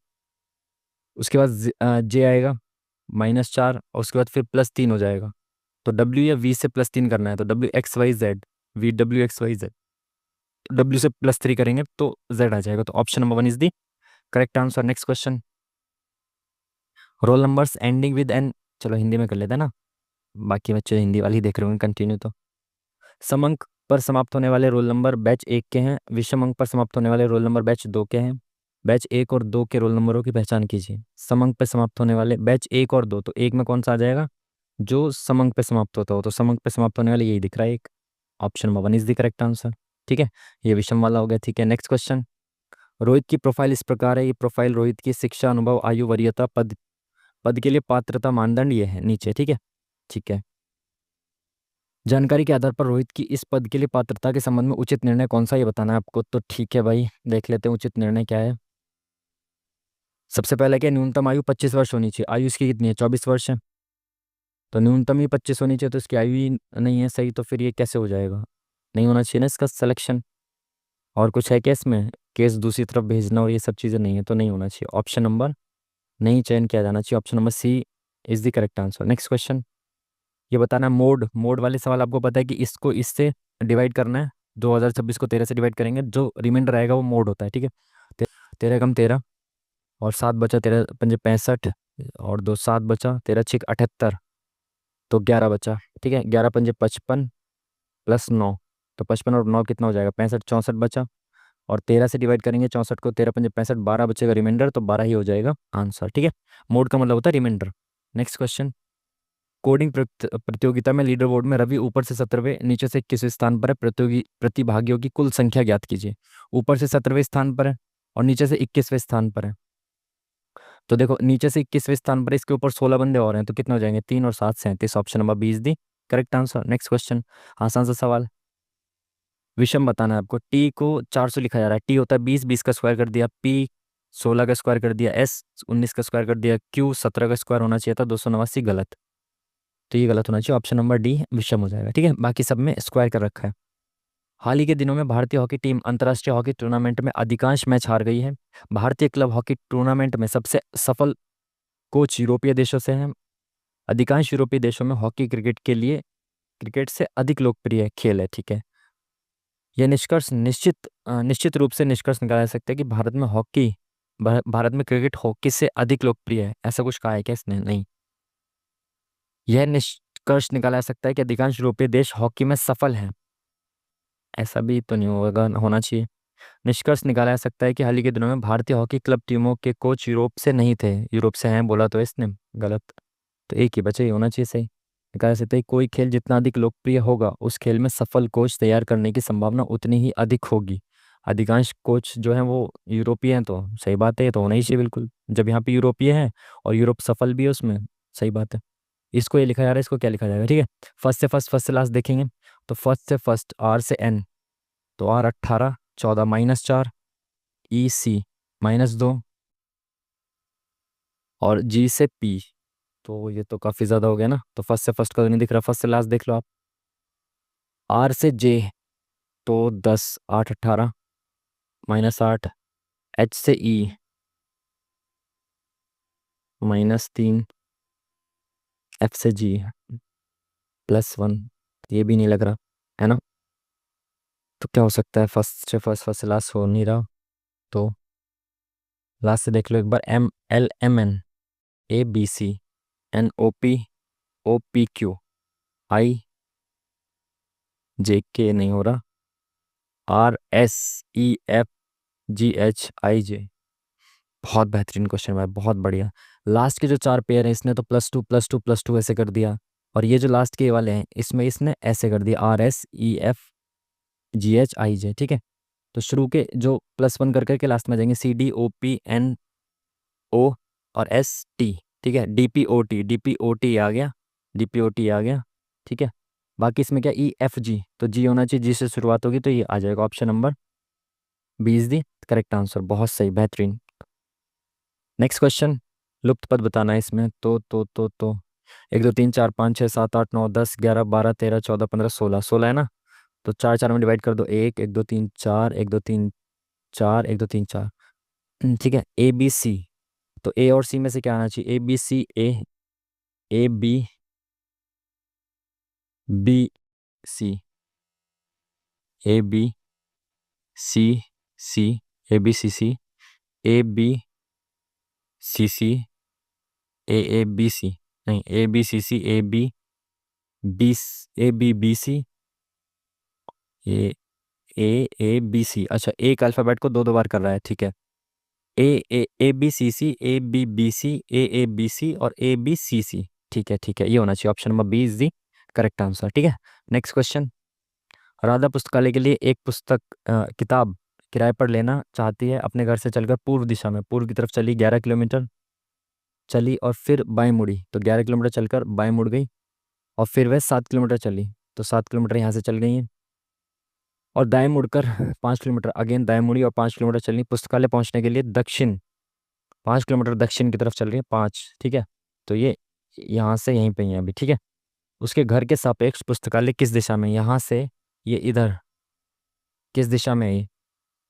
उसके बाद जे आएगा, -4, और उसके बाद फिर +3 हो जाएगा, तो डब्ल्यू या वी से +3 करना है, तो W X Y Z, V W X Y Z, W से +3 करेंगे तो जेड आ जाएगा, तो option number 1 is the correct answer. Next question, roll numbers ending with N, चलो हिंदी में कर लेते हैं ना, बाकी बच्चे हिंदी वाली ही देख रहे होंगे कंटिन्यू। तो सम अंक पर समाप्त होने वाले रोल नंबर बैच 1 के हैं, विषम अंक पर समाप्त होने वाले रोल नंबर बैच 2 के हैं। बैच 1 और 2 के रोल नंबरों की पहचान कीजिए। सम अंक पर समाप्त होने वाले बैच 1 और 2, तो एक में कौन सा आ जाएगा, जो सम अंक पे समाप्त होता हो, तो सम अंक पे समाप्त होने वाले यही दिख रहा है एक, option number 1 is the correct answer, ठीक है। ये विषम वाला हो गया, ठीक है। नेक्स्ट क्वेश्चन, रोहित की प्रोफाइल इस प्रकार है, ये प्रोफाइल रोहित की शिक्षा, अनुभव, आयु, वरीयता, पद, पद के लिए पात्रता मानदंड ये है नीचे, ठीक है, ठीक है। जानकारी के आधार पर रोहित की इस पद के लिए पात्रता के संबंध में उचित निर्णय कौन सा, ये बताना है आपको, तो ठीक है भाई, देख लेते हैं उचित निर्णय क्या है। सबसे पहले क्या, न्यूनतम आयु 25 वर्ष होनी चाहिए, आयु इसकी कितनी है, 24 वर्ष है, तो न्यूनतम ही 25 होनी चाहिए, तो इसकी आयु ही नहीं है सही, तो फिर ये कैसे हो जाएगा, नहीं होना चाहिए ना इसका सिलेक्शन। और कुछ है क्या इसमें, केस दूसरी तरफ भेजना और ये सब चीज़ें नहीं है, तो नहीं होना चाहिए, ऑप्शन नंबर नहीं चयन किया जाना चाहिए, option number C is the correct answer. Next question, ये बताना मोड, मोड वाले सवाल आपको पता है कि इसको इससे डिवाइड करना है, 2026 को 13 से डिवाइड करेंगे, जो रिमाइंडर आएगा वो मोड होता है, ठीक है। 13 × 13, और 7 बचा, 13 × 5 = 65, और 2 7 बचा, 13 × 6 = 78, तो 11 बचा, ठीक है। 11 × 5 = 55 +9, तो 55 और 9 कितना हो जाएगा, 65, 64 बचा, और 13 से डिवाइड करेंगे 64 को, 13 × 5 = 65, 12 बचेगा रिमाइंडर, तो 12 ही हो जाएगा आंसर, ठीक है। मोड का मतलब होता है रिमाइंडर। नेक्स्ट क्वेश्चन, कोडिंग प्रतियोगिता में लीडर बोर्ड में रवि ऊपर से 17वें, नीचे से 21वें स्थान पर है, प्रतियोगी प्रतिभागियों की कुल संख्या ज्ञात कीजिए। ऊपर से 17वें स्थान पर है और नीचे से 21वें स्थान पर है, तो देखो नीचे से 21वें स्थान पर है, इसके ऊपर 16 बंदे और हैं, तो कितने हो जाएंगे, 3 और 7 37, ऑप्शन नंबर 20 दी करेक्ट आंसर। नेक्स्ट क्वेश्चन, आसान सा सवाल, विषम बताना है आपको, टी को 400 लिखा जा रहा है, टी होता है 20, 20 का स्क्वायर कर दिया, पी 16 का स्क्वायर कर दिया एस, 19 का स्क्वायर कर दिया क्यू, 17 का स्क्वायर होना चाहिए था 289, गलत। तो ये गलत होना चाहिए, ऑप्शन नंबर डी विषम हो जाएगा। ठीक है, बाकी सब में स्क्वायर कर रखा है। हाल ही के दिनों में भारतीय हॉकी टीम अंतर्राष्ट्रीय हॉकी टूर्नामेंट में अधिकांश मैच हार गई है। भारतीय क्लब हॉकी टूर्नामेंट में सबसे सफल कोच यूरोपीय देशों से हैं। अधिकांश यूरोपीय देशों में हॉकी क्रिकेट के लिए क्रिकेट से अधिक लोकप्रिय खेल है। ठीक है, यह निष्कर्ष निश्चित रूप से निष्कर्ष निकाला जा सकता है कि भारत में क्रिकेट हॉकी से अधिक लोकप्रिय है। ऐसा कुछ कहा है क्या इसने? नहीं। यह निष्कर्ष निकाला जा सकता है कि अधिकांश यूरोपीय देश हॉकी में सफल हैं। ऐसा भी तो नहीं होगा, होना चाहिए। निष्कर्ष निकाला जा सकता है कि हाल ही के दिनों में भारतीय हॉकी क्लब टीमों के कोच यूरोप से नहीं थे। यूरोप से हैं बोला तो इसने, गलत। तो एक ही बचा, ही होना चाहिए सही। निकाला जा सकता है कोई खेल जितना अधिक लोकप्रिय होगा उस खेल में सफल कोच तैयार करने की संभावना उतनी ही अधिक होगी। अधिकांश कोच जो हैं वो यूरोपीय हैं, तो सही बात है, ये तो होना ही चाहिए बिल्कुल, जब यहाँ पे यूरोपीय है और यूरोप सफल भी है उसमें। सही बात है। इसको ये लिखा जा रहा है, इसको क्या लिखा जाएगा? ठीक है, फर्स्ट से फर्स्ट, फर्स्ट से लास्ट देखेंगे। तो फर्स्ट से फर्स्ट आर से एन, तो आर 18, 14 -4, ई सी -2, और जी से पी। तो ये तो काफ़ी ज़्यादा हो गया ना, तो फर्स्ट से फर्स्ट का तो नहीं दिख रहा, फर्स्ट से लास्ट देख लो आप। आर से जे, तो 10, 8, 18, -8, एच से ई -3, एफ से जी +1, ये भी नहीं लग रहा है ना। तो क्या हो सकता है? फर्स्ट से फर्स्ट, फर्स्ट से लास्ट हो नहीं रहा, तो लास्ट से देख लो एक बार। M L M N, A B C, N O P, O P Q, I J K नहीं हो रहा, R S E F G H I J. बहुत बेहतरीन क्वेश्चन भाई, बहुत बढ़िया। लास्ट के जो चार पेयर हैं इसने तो +2 +2 +2 ऐसे कर दिया, और ये जो लास्ट के वाले हैं इसमें इसने ऐसे कर दिया, RSEFGHIJ। ठीक है, तो शुरू के जो +1 कर करके लास्ट में जाएंगे, CDOPNO और ST। ठीक है, DPOT आ गया, DPOT आ गया। ठीक है, बाकी इसमें क्या, EFG, तो जी होना चाहिए, जी से शुरुआत होगी, तो ये आ जाएगा option number B is the correct answer. बहुत सही, बेहतरीन। नेक्स्ट क्वेश्चन, लुप्त पद बताना है इसमें। तो 1 2 3 4 5 6 7 8 9 10 11 12 13 14 15 16, 16 है ना। तो 4 4 में डिवाइड कर दो, 1 1 2 3 4, 1 2 3 4, 1 2 3 4। ठीक है, ए बी सी, तो ए और सी में से क्या आना चाहिए? A B B C, A B C C, A B C C, A B C C, A B C, नहीं, A B C C, A B B, A B B C, A A B C. अच्छा, एक alphabet को दो दो बार कर रहा है। ठीक है, A B C C, A B B C, A B C और ए बी सी सी। ठीक है, ठीक है, ये होना चाहिए, option number B is the correct answer. ठीक है, नेक्स्ट क्वेश्चन। राधा पुस्तकालय के लिए एक किताब किराए पर लेना चाहती है। अपने घर से चलकर पूर्व दिशा में, पूर्व की तरफ चली, 11 किलोमीटर चली और फिर बाएं मुड़ी, तो 11 किलोमीटर चलकर बाएं मुड़ गई, और फिर वह 7 किलोमीटर चली, तो 7 किलोमीटर यहाँ से चल गई है, और दाएं मुड़कर 5 किलोमीटर अगेन दाएं मुड़ी और 5 किलोमीटर चलनी। पुस्तकालय पहुंचने के लिए दक्षिण 5 किलोमीटर दक्षिण की तरफ चल रही है, 5। ठीक है, तो ये यहाँ से यहीं पे ही है अभी। ठीक है, उसके घर के सापेक्ष पुस्तकालय किस दिशा में? यहाँ से ये इधर किस दिशा में है?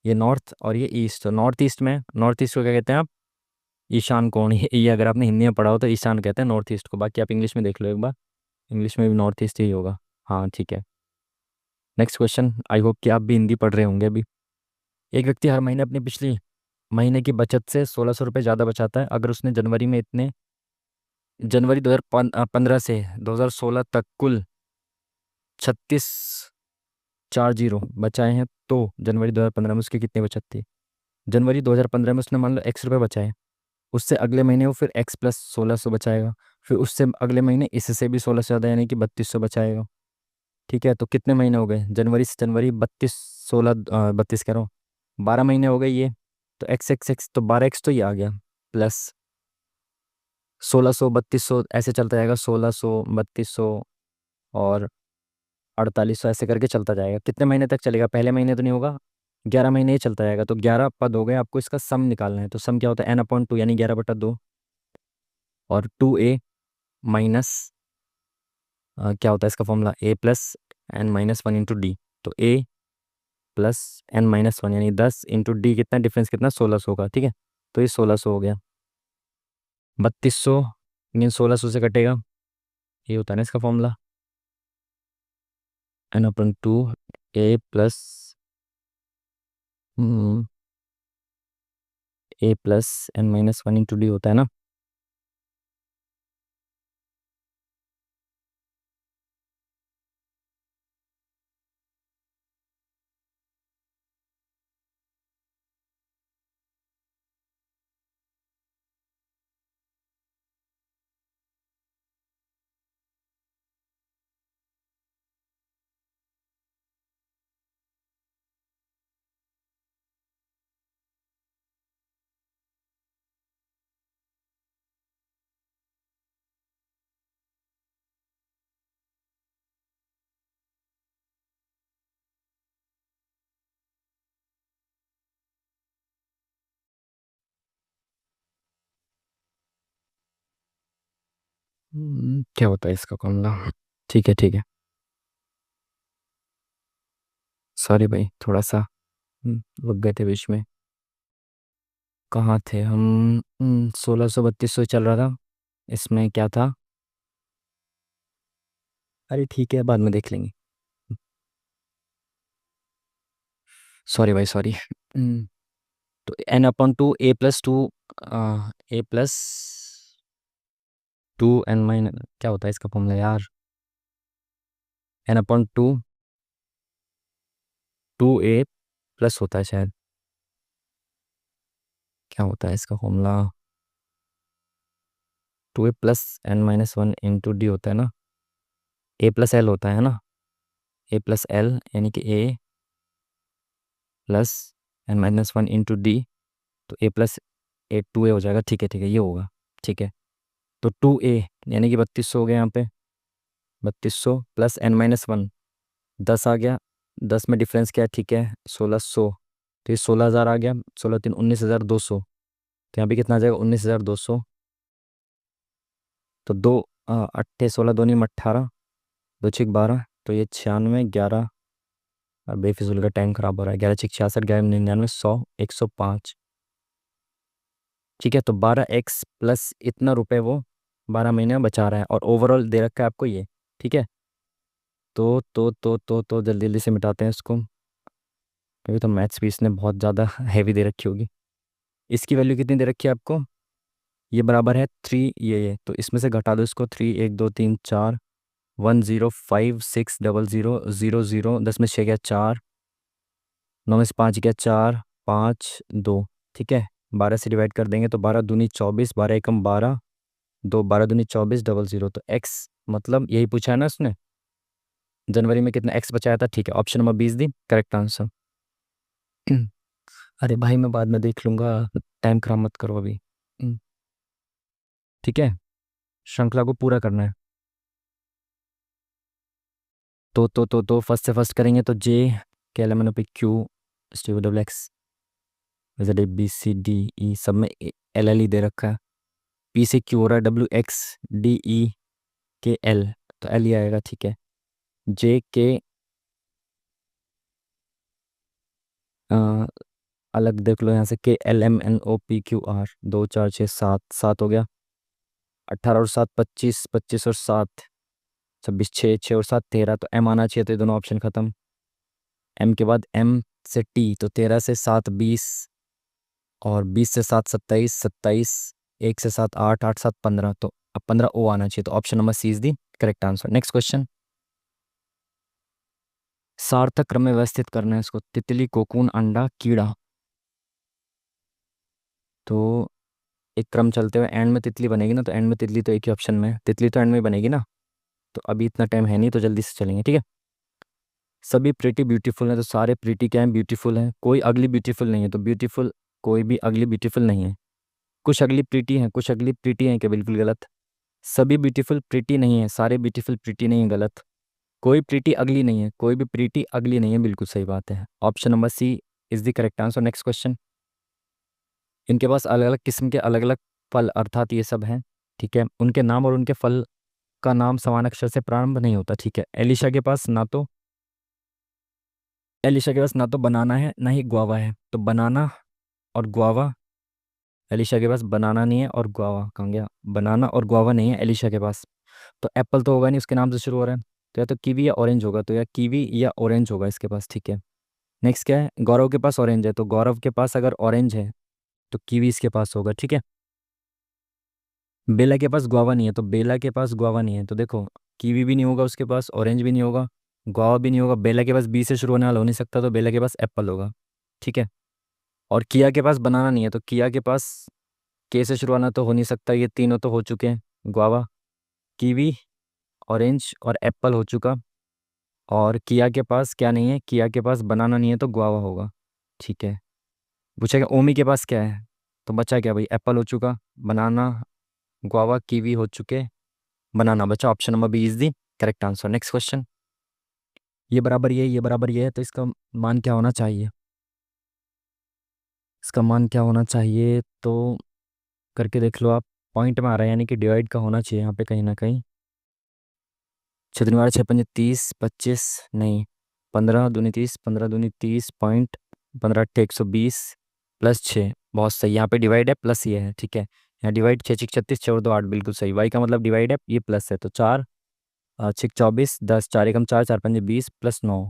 ये नॉर्थ और ये ईस्ट, तो नॉर्थ ईस्ट में। नॉर्थ ईस्ट को क्या कहते हैं आप? ईशान कोण। ये अगर आपने हिंदी में पढ़ा हो तो ईशान कहते हैं नॉर्थ ईस्ट को, बाकी आप इंग्लिश में देख लो एक बार, इंग्लिश में भी नॉर्थ ईस्ट ही होगा। हाँ, ठीक है। नेक्स्ट क्वेश्चन, आई होप कि आप भी हिंदी पढ़ रहे होंगे अभी। एक व्यक्ति हर महीने अपनी पिछली महीने की बचत से 1600 रुपये ज़्यादा बचाता है। अगर उसने जनवरी 2015 से 2016 तक कुल 3640 बचाए हैं, तो जनवरी 2015 में उसकी कितनी बचत थी? जनवरी 2015 में उसने मान लो X रुपये बचाए, उससे अगले महीने वो फिर X + 1600 बचाएगा, फिर उससे अगले महीने इससे भी 1600 ज़्यादा यानी कि 3200 बचाएगा। ठीक है, तो कितने महीने हो गए? जनवरी से जनवरी 32 कह रहा हूँ, 12 महीने हो गए ये। तो X तो 12X तो ये आ गया, प्लस 1600 3200 ऐसे चलता जाएगा, 1600 3200 और 4800 ऐसे करके चलता जाएगा। कितने महीने तक चलेगा? पहले महीने तो नहीं होगा, 11 महीने ही चलता जाएगा, तो 11 पद हो गए, आपको इसका सम निकालना है। तो सम क्या होता है, n/2 यानी 11/2, और 2a माइनस क्या होता है इसका फॉर्मूला, a+n-1 × d। तो a+n-1 यानी 10 इंटू डी, कितना डिफरेंस, कितना 1600 होगा, ठीक है। तो ये 1600 हो गया। 3200 इन 1600 से कटेगा, ये होता है ना इसका फॉर्मूला, n/2 a+n-1 × d होता है ना। क्या होता है इसका फॉर्मूला, ठीक है ठीक है। सॉरी भाई, थोड़ा सा रुक गए थे बीच में। कहाँ थे हम, 1600 3200 चल रहा था, इसमें क्या था, अरे ठीक है बाद में देख लेंगे। सॉरी भाई सॉरी। तो n/2 a+2 a+2n- क्या होता है इसका फॉर्मूला यार, n/2 2a+ होता है शायद, क्या होता है इसका फॉर्मूला, 2a+n-1 × d होता है ना, a+l होता है ना, a+l यानी कि a+n-1 × d, तो a+a 2a हो जाएगा, ठीक है ये होगा, ठीक है। तो 2a यानी कि 3200 हो गया यहाँ पे, 3200 प्लस n-1, 10 आ गया, 10 में डिफरेंस क्या है, ठीक है 1600, तो ये 16,000 आ गया, 16×3 19,200, तो यहाँ पे कितना आ जाएगा 19,200। तो दो अट्ठे 16 2 18, 2 6 12, तो ये 96 11, और बेफिजूल का टाइम खराब हो रहा है, 11 6 66, 11 99 100 105, ठीक है। तो 12x प्लस इतना रुपए वो 12 महीने में बचा रहा है, और ओवरऑल दे रखा है आपको ये, ठीक है। तो जल्दी जल्दी से मिटाते हैं इसको, क्योंकि तो मैथ्स भी इसने बहुत ज़्यादा हैवी दे रखी होगी। इसकी वैल्यू कितनी दे रखी है आपको, ये बराबर है 3, ये तो इसमें से घटा दो इसको, 3 1 2 3 4, 10560000, 10 में 6 गया 4, 9 में से 5 गया 4 5 2, ठीक है। 12 से डिवाइड कर देंगे तो 12 दूनी 24, 12 एकम 12, 2 12 दूनी 24 00, तो एक्स मतलब यही पूछा है ना उसने, जनवरी में कितना एक्स बचाया था, ठीक है। ऑप्शन नंबर 20 दी करेक्ट आंसर। अरे भाई मैं बाद में देख लूंगा, टाइम खराब मत करो अभी। हम्म, ठीक है, श्रृंखला को पूरा करना है। तो फर्स्ट से फर्स्ट करेंगे, तो J K L M N O P Q S T U W X Z A B C D E, सब में एल एल ई दे रखा है। पी से क्यू हो रहा है, डब्ल्यू एक्स डी ई के एल, तो एल ही आएगा, ठीक है। जे के अलग देख लो यहाँ से, K L M N O P Q R, 2 4 6 7, 7 हो गया। 18 और 7 25, 25 और 7 26, 6 6 और 7 13, तो एम आना चाहिए, तो ये दोनों ऑप्शन खत्म। एम के बाद एम से टी, तो 13 से 7 20, और 20 से 7 27, 27, 1 से 7 8, 8 7 15, तो अब 15 ओ आना चाहिए, तो option number C is the correct answer. Next question, सार्थक क्रम में व्यवस्थित करना है इसको, तितली कोकून अंडा कीड़ा, तो एक क्रम चलते हुए एंड में तितली बनेगी ना, तो एंड में तितली तो एक ही ऑप्शन में है, तितली तो एंड में बनेगी ना। तो अभी इतना टाइम है नहीं, तो जल्दी से चलेंगे, ठीक है। सभी प्रीटी ब्यूटीफुल हैं, तो सारे प्रीटी क्या हैं, ब्यूटीफुल हैं, कोई अगली ब्यूटीफुल नहीं है, तो ब्यूटीफुल कोई भी अगली ब्यूटीफुल नहीं है। कुछ अगली प्रीटी हैं, कुछ अगली प्रीटी हैं, क्या बिल्कुल गलत। सभी ब्यूटीफुल प्रीटी नहीं है, सारे ब्यूटीफुल प्रीटी नहीं है, गलत। कोई प्रीटी अगली नहीं है, कोई भी प्रीटी अगली नहीं है, बिल्कुल सही बात है। Option number C is the correct answer. Next question. इनके पास अलग अलग किस्म के अलग अलग फल अर्थात ये सब हैं, ठीक है। उनके नाम और उनके फल का नाम समान अक्षर से प्रारंभ नहीं होता, ठीक है। एलिशा के पास ना तो बनाना है ना ही गुआवा है, तो बनाना और गुआवा। एलिशा के पास बनाना नहीं है और गुआवा कहाँ गया, बनाना और गुआवा नहीं है एलिशा के पास। तो एप्पल तो होगा नहीं, उसके नाम से शुरू हो रहा है, तो या तो कीवी या ऑरेंज होगा, तो या कीवी या ऑरेंज होगा इसके पास, ठीक है। नेक्स्ट क्या है, गौरव के पास ऑरेंज है, तो गौरव के पास अगर ऑरेंज है तो कीवी इसके पास होगा, ठीक है। बेला के पास गुआवा नहीं है, तो बेला के पास गुआवा नहीं है, तो देखो कीवी भी नहीं होगा उसके पास, ऑरेंज भी नहीं होगा, गुआवा भी नहीं होगा। बेला के पास बी से शुरू होने वाला हो नहीं सकता, तो बेला के पास एप्पल होगा, ठीक है। और किया के पास बनाना नहीं है, तो किया के पास के से शुरू होना तो हो नहीं सकता, ये तीनों तो हो चुके हैं, गुआवा, कीवी, ऑरेंज और एप्पल हो चुका। और किया के पास क्या नहीं है, किया के पास बनाना नहीं है, तो गुआवा होगा, ठीक है। पूछेगा ओमी के पास क्या है, तो बचा क्या भाई, एप्पल हो चुका, बनाना, गुआवा, कीवी हो चुके, बनाना बचा। Option number B is the correct answer. Next question. ये बराबर ये बराबर ये है, तो इसका मान क्या होना चाहिए, इसका मान क्या होना चाहिए, तो करके देख लो आप। पॉइंट में आ रहा है, यानी कि डिवाइड का होना चाहिए यहाँ पे कहीं ना कहीं। छः दूनी 12, 6 पंजे 30, 25 नहीं, 15 दूनी 30, 15 दूनी 30 पॉइंट, 15 अट्ठे 120 प्लस 6, बहुत सही। यहाँ पे डिवाइड है प्लस ये है, ठीक है। यहाँ डिवाइड 6 6 36 4 2 8, बिल्कुल सही। वाई का मतलब डिवाइड है, ये प्लस है, तो 4 6 24 10, 4 एकम 4, 4 पंजे 20 प्लस 9,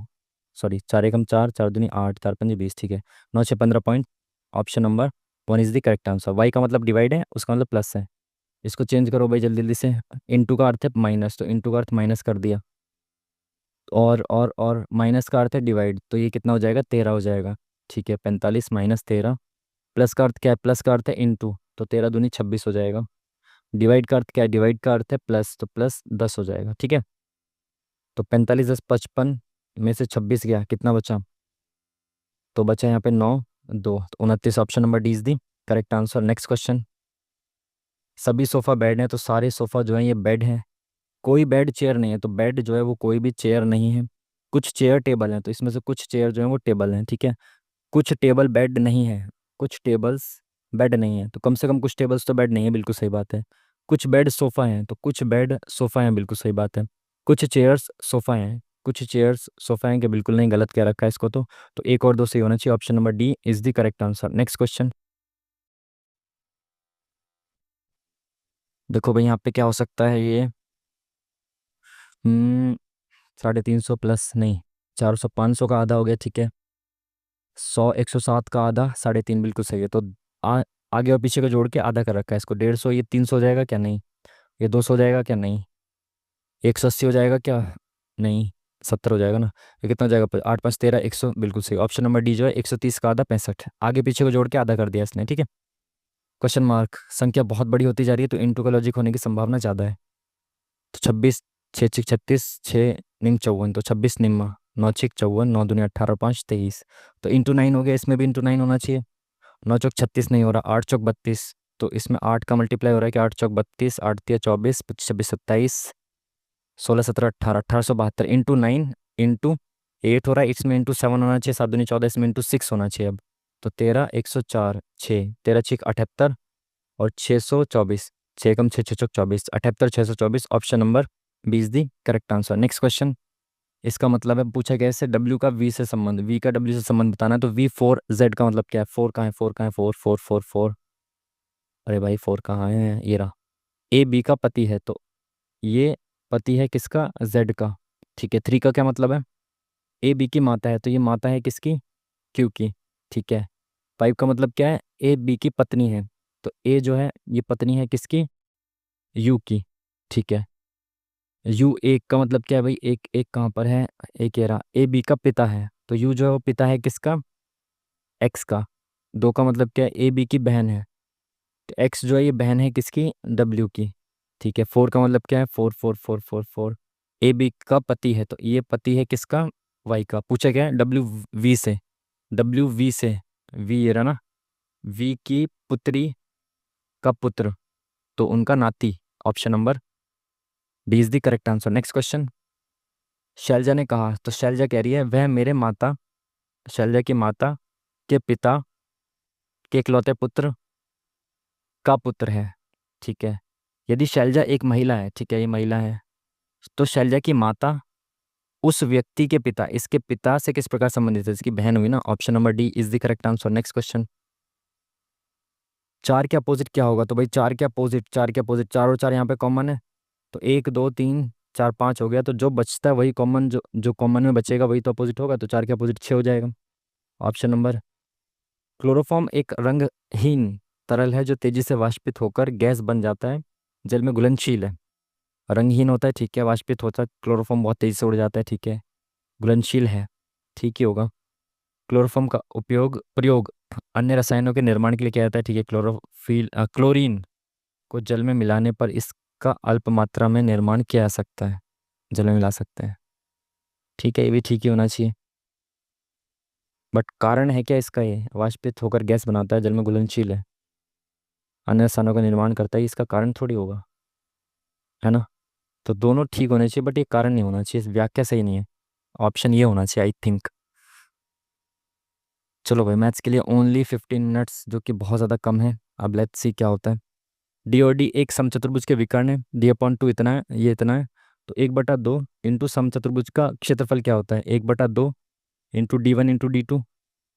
सॉरी 4 एकम 4, 4 दूनी 8, 4 पंजे 20, ठीक है। 9 6 15 point. Option number one is the correct answer. Y का मतलब डिवाइड है, उसका मतलब प्लस है। इसको चेंज करो भाई जल्दी जल्दी से। इनटू का अर्थ है माइनस, तो इनटू का अर्थ माइनस कर दिया, और माइनस का अर्थ है डिवाइड, तो ये कितना हो जाएगा, 13 हो जाएगा, ठीक है। 45 माइनस 13, प्लस का अर्थ क्या है, प्लस का अर्थ है इनटू, तो 13 दूनी 26 हो जाएगा। डिवाइड का अर्थ क्या है, डिवाइड का अर्थ है प्लस, तो प्लस 10 हो जाएगा, ठीक है। तो 45 10 55 में से 26 गया, कितना बचा, तो बचा यहाँ पे 9 2, तो 29। Option number D is the correct answer. Next question. सभी सोफ़ा बेड हैं, तो सारे सोफ़ा जो है ये बेड हैं, कोई बेड चेयर नहीं है, तो बेड जो है वो कोई भी चेयर नहीं है। कुछ चेयर टेबल हैं, तो इसमें से कुछ चेयर जो है वो टेबल हैं, ठीक है। कुछ टेबल बेड नहीं है, कुछ टेबल्स बेड नहीं है, तो कम से कम कुछ टेबल्स तो बेड नहीं है, बिल्कुल सही बात है। कुछ बेड सोफ़ा हैं, तो कुछ बेड सोफ़ा हैं, बिल्कुल सही बात है। कुछ चेयर्स सोफ़ा हैं, कुछ चेयर्स सोफ़ा हैं, कि बिल्कुल नहीं, गलत क्या रखा है इसको, तो एक और दो सही होना चाहिए। Option number D is the correct answer. Next question. देखो भाई यहाँ पे क्या हो सकता है ये, 350 प्लस नहीं, 400 500 का आधा हो गया, ठीक है। 100 107 का आधा 3.5, बिल्कुल सही है। तो आ, आगे और पीछे का जोड़ के आधा कर रखा है इसको, 150, ये 300 हो जाएगा क्या, नहीं। ये 200 हो जाएगा क्या, नहीं। 180 हो जाएगा क्या, नहीं। 70 हो जाएगा ना। ये कितना हो जाएगा, 8 5 13, 100, बिल्कुल सही। ऑप्शन नंबर डी जो है 130 का आधा 65, आगे पीछे को जोड़ के आधा कर दिया इसने, ठीक है। Question mark. संख्या बहुत बड़ी होती जा रही है, तो इनटू का लॉजिक होने की संभावना ज़्यादा है। तो 26 6 6 36 6 निंग 54, तो 26 निम्मा 9 6 54, 9 दूनी 18 5 23, तो इंटू 9 हो गया, इसमें भी इंटू 9 होना चाहिए। 9 चौक 36 नहीं हो रहा, 8 चौक 32, तो इसमें 8 का मल्टीप्लाई हो रहा है कि 8 चौक 32, 8 तिया 24, 25 26 27, 16 17 18, 1872 इंटू 9 इंटू 8 हो रहा है, इसमें इंटू 7 होना चाहिए, 7 दूनी 14, इसमें इंटू 6 होना चाहिए अब। तो 13 104 6, 13 6 78 और 624, 6 कम 6 6 चौक 24, 78 624। Option number B is the correct answer. Next question. इसका मतलब है, पूछा गया है डब्ल्यू का वी से संबंध, वी का डब्ल्यू से संबंध बताना है, तो वी फोर जेड का मतलब क्या है, फोर कहाँ है, फोर कहाँ है, फोर फोर फोर फोर, अरे भाई फोर कहाँ है, ये रहा। ए बी का पति है, तो ये पति है किसका, जेड का, ठीक है। थ्री का क्या मतलब है, ए बी की माता है, तो ये माता है किसकी, क्यू की, ठीक है। फाइव का मतलब क्या है, ए बी की पत्नी है, तो ए जो है ये पत्नी है किसकी, यू की, ठीक है। यू एक का मतलब क्या है भाई, एक एक कहाँ पर है, एक ये रहा। ए बी का पिता है, तो यू जो है वो पिता है किसका, एक्स का। दो का मतलब क्या है, ए बी की बहन है, तो एक्स जो है ये बहन है किसकी, डब्ल्यू की, ठीक है। फोर का मतलब क्या है, four four four four four, A B का पति है, तो ये पति है किसका, वाई का। पूछा क्या है, डब्ल्यू वी से, डब्ल्यू वी से, वी ये रहा ना, वी की पुत्री का पुत्र, तो उनका नाती। Option number D is the correct answer. Next question. Shailaja ने कहा, तो शैलजा कह रही है वह मेरे माता, शैलजा की माता के पिता के इकलौते पुत्र का पुत्र है, ठीक है। यदि शैलजा एक महिला है, ठीक है, ये महिला है, तो शैलजा की माता उस व्यक्ति के पिता, इसके पिता से किस प्रकार संबंधित है? इसकी बहन हुई ना। Option number D is the correct answer. Next question. चार के अपोजिट क्या होगा? तो भाई चार के अपोजिट, चार के अपोजिट, चार और चार यहाँ पे कॉमन है, तो एक दो तीन चार पाँच हो गया, तो जो बचता है वही कॉमन, जो जो कॉमन में बचेगा वही तो अपोजिट होगा, तो चार के अपोजिट छः हो जाएगा। Option number. क्लोरोफॉर्म एक रंगहीन तरल है जो तेजी से वाष्पित होकर गैस बन जाता है, जल में घुलनशील है। रंगहीन होता है, ठीक है, वाष्पित होता है, क्लोरोफॉर्म बहुत तेजी से उड़ जाता है, ठीक है, घुलनशील है, ठीक ही होगा। क्लोरोफॉर्म का प्रयोग अन्य रसायनों के निर्माण के लिए किया जाता है, ठीक है। क्लोरीन को जल में मिलाने पर इसका अल्प मात्रा में निर्माण किया जा सकता है, जल में मिला सकते हैं, ठीक है, ये भी ठीक ही होना चाहिए। बट कारण है क्या इसका? ये वाष्पित होकर गैस बनाता है, जल में घुलनशील है, अन्य रसायनों का निर्माण करता है, इसका कारण थोड़ी होगा, है ना। तो दोनों ठीक होने चाहिए, बट ये कारण नहीं होना चाहिए, इस व्याख्या सही नहीं है। ऑप्शन ये होना चाहिए, आई थिंक। चलो भाई, मैथ्स के लिए ओनली 15 मिनट्स, जो कि बहुत ज़्यादा कम है। अब लेट्स सी क्या होता है। डी और डी एक समचतुर्भुज के विकर्ण है, डी अपॉन टू इतना है, ये इतना है, तो 1/2 इंटू समचतुर्भुज का क्षेत्रफल क्या होता है? 1/2 इंटू D1 इंटू D2,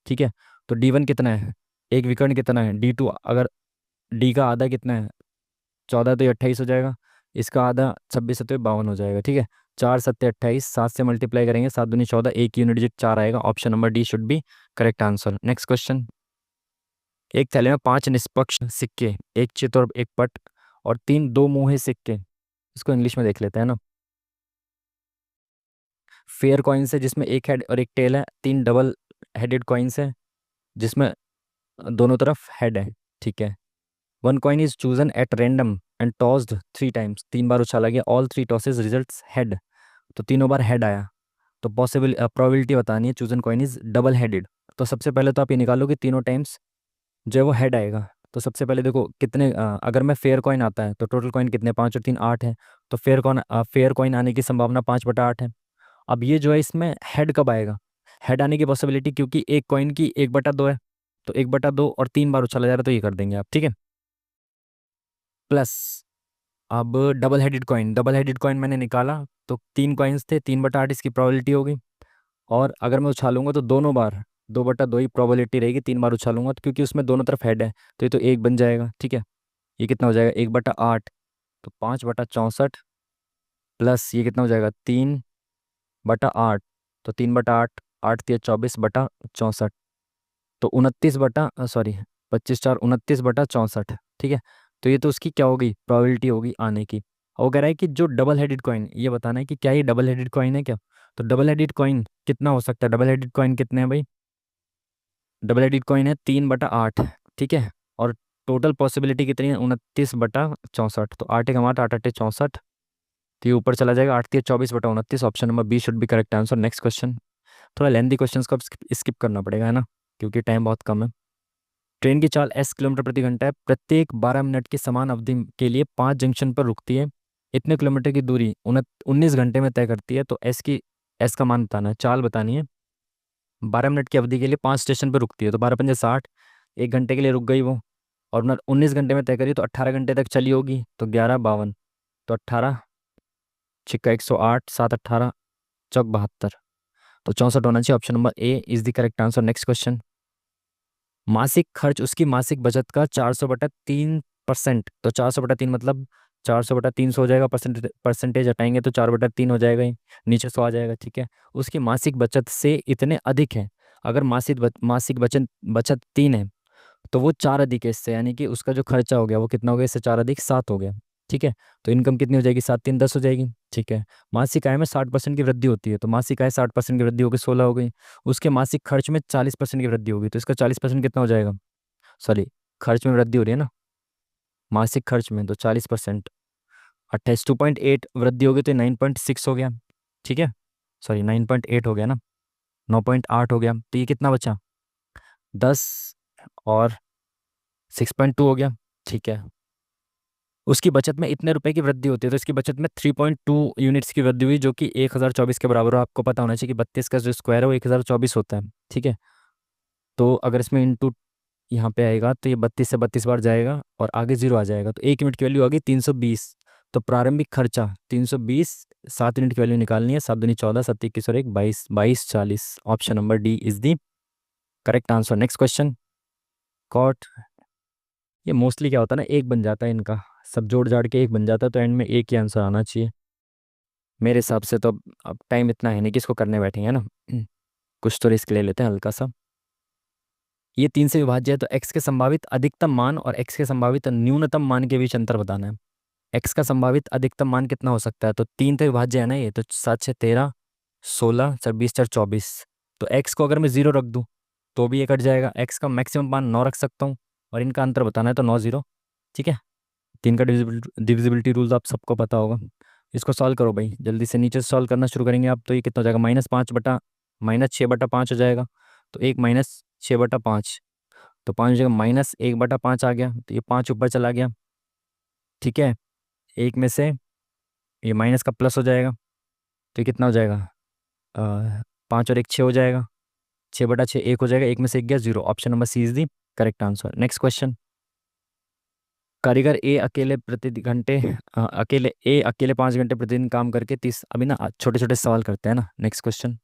ठीक है। तो D1 कितना है? एक विकर्ण कितना है? D2, अगर D का आधा कितना है? 14, तो ये 28 हो जाएगा, इसका आधा 26 है तो ये 52 हो जाएगा, ठीक है। 4 7 28, 7 से मल्टीप्लाई करेंगे, 7 दूनी 14, एक यूनिट डिजिट 4 आएगा। Option number D should be correct answer. Next question. एक थैले में 5 निष्पक्ष सिक्के, एक चित और एक पट, और 3 दो मुँहे सिक्के, इसको इंग्लिश में देख लेते हैं ना। फेयर कॉइन्स है जिसमें एक हेड और एक टेल है, 3 डबल हेडेड कॉइन्स है जिसमें दोनों तरफ हेड है, ठीक है। One coin is chosen at random and tossed 3 times, 3 बार उछाला गया, ऑल 3 टॉसेज रिजल्ट्स हेड, तो तीनों बार हेड आया, तो पॉसिबल प्रोबेबिलिटी बतानी है chosen coin is double headed. तो सबसे पहले तो आप ये निकालो कि तीनों टाइम्स जो है वो हेड आएगा। तो सबसे पहले देखो कितने, अगर मैं फेयर कॉइन आता है तो टोटल कॉइन कितने, 5 और 3 8 है, तो फेयर कॉइन आने की संभावना 5/8 है। अब ये जो है इसमें हेड कब आएगा? हेड आने की पॉसिबिलिटी, क्योंकि एक कॉइन की 1/2 है, तो 1/2 और 3 बार उछाला जा रहा है, तो ये कर देंगे आप, ठीक है। प्लस अब डबल हेडेड कॉइन मैंने निकाला, तो 3 कॉइन्स थे, 3/8 इसकी प्रोबेबिलिटी होगी। और अगर मैं उछालूंगा तो दोनों बार 2/2 ही प्रोबेबिलिटी रहेगी, 3 बार उछालूंगा तो, क्योंकि उसमें दोनों तरफ हेड है, तो ये तो एक बन जाएगा, ठीक है। ये कितना हो जाएगा? 1/8, तो 5/64, प्लस ये कितना हो जाएगा? 3/8, तो 3/8, 8×3 = 24/64, तो 25/64, ठीक है। तो ये तो उसकी क्या होगी? प्रोबेबिलिटी होगी आने की। और वो कह रहा है कि जो डबल हेडेड कॉइन, ये बताना है कि क्या ये डबल हेडेड कॉइन है क्या। तो डबल हेडेड कॉइन कितना हो सकता है? डबल हेडेड कॉइन कितने हैं भाई? डबल हेडेड कॉइन है 3/8, ठीक है। और टोटल पॉसिबिलिटी कितनी है? 29/64, तो 8 × 8, 8 × 8 = 64, तो ये ऊपर चला जाएगा, 8×3 = 24/29। Option number B should be correct answer. Next question. थोड़ा लेंदी क्वेश्चन को स्किप करना पड़ेगा, है ना, क्योंकि टाइम बहुत कम है। ट्रेन की चाल 80 किलोमीटर प्रति घंटा है, प्रत्येक 12 मिनट की समान अवधि के लिए 5 जंक्शन पर रुकती है, इतने किलोमीटर की दूरी 19 घंटे में तय करती है। तो एस का मान बताना है, चाल बतानी है। 12 मिनट की अवधि के लिए 5 स्टेशन पर रुकती है, तो 12×5 = 60, 1 घंटे के लिए रुक गई वो, और 19 घंटे में तय करी तो 18 घंटे तक चली होगी, तो 11×52, तो 18×6 = 108, 7×18 = 72, तो 64 होना चाहिए। Option number A is the correct answer. Next question. मासिक खर्च उसकी मासिक बचत का 400/3%, तो 400/3 मतलब 400/300 हो जाएगा, परसेंटेज हटाएंगे तो 4/3 हो जाएगा, ही नीचे 100 आ जाएगा, ठीक है। उसकी मासिक बचत से इतने अधिक है, अगर मासिक बचत बचत 3 है, तो वो 4 अधिक है इससे, यानी कि उसका जो खर्चा हो गया वो कितना हो गया? इससे 4 अधिक 7 हो गया, ठीक है। तो इनकम कितनी हो जाएगी? 7×3 = 10 हो जाएगी, ठीक है। मासिक आय में 60% की वृद्धि होती है, तो मासिक आय 60% की वृद्धि होगी, 16 हो गई। उसके मासिक खर्च में 40% की वृद्धि होगी, तो इसका 40% कितना हो जाएगा? सॉरी, खर्च में वृद्धि हो रही है ना, मासिक खर्च में, तो 40%, 28, 2.8 वृद्धि होगी, तो 9.6 हो गया, ठीक है। सॉरी, 9.8 हो गया ना, 9.8 हो गया, तो ये कितना बचा? 10 और 6.2 हो गया, ठीक है। उसकी बचत में इतने रुपए की वृद्धि होती है, तो इसकी बचत में 3.2 यूनिट्स की वृद्धि हुई, जो कि 1024 के बराबर हो। आपको पता होना चाहिए कि 32 का जो स्क्वायर है वो 1024 होता है, ठीक है। तो अगर इसमें इंटू यहाँ पे आएगा तो ये 32 से 32 बार जाएगा और आगे जीरो आ जाएगा, तो 1 यूनिट की वैल्यू आ गई 320। तो प्रारंभिक खर्चा 320, 7 यूनिट की वैल्यू निकालनी है, 7 दूनी 14, 7 21 और 1 22, 22 40। Option number D is the correct answer. Next question. कॉट, ये मोस्टली क्या होता है ना, एक बन जाता है इनका, सब जोड़ जाड़ के एक बन जाता है, तो एंड में एक ही आंसर आना चाहिए मेरे हिसाब से। तो अब टाइम इतना है नहीं कि इसको करने बैठेंगे ना। कुछ तो रिस्क ले लेते हैं हल्का सा। ये 3 से विभाज्य है, तो x के संभावित अधिकतम मान और x के संभावित न्यूनतम मान के बीच अंतर बताना है। x का संभावित अधिकतम मान कितना हो सकता है, तो 3 तो विभाज्य है ना ये, तो 7 6 13, 16 4 20 4 24। तो x को अगर मैं 0 रख दूँ तो भी ये कट जाएगा। x का मैक्सिमम मान 9 रख सकता हूँ और इनका अंतर बताना है, तो 9 0। ठीक है। 3 का डिविजिबिलिटी रूल तो आप सबको पता होगा। इसको सॉल्व करो भाई, जल्दी से नीचे से सॉल्व करना शुरू करेंगे आप। तो ये कितना हो जाएगा, -6/5 हो जाएगा। तो 1 - 6/5, तो 5 जगह -1/5 आ गया, तो ये 5 ऊपर चला गया। ठीक है। एक में से ये माइनस का प्लस हो जाएगा, तो ये कितना हो जाएगा, 5 और 1 6 हो जाएगा। 6/6 1 हो जाएगा, एक में से 1 गया 0। Option number C is the correct answer. Next question. कारीगर ए अकेले प्रति घंटे अकेले 5 घंटे प्रतिदिन काम करके 30, अभी ना छोटे छोटे सवाल करते हैं ना। Next question.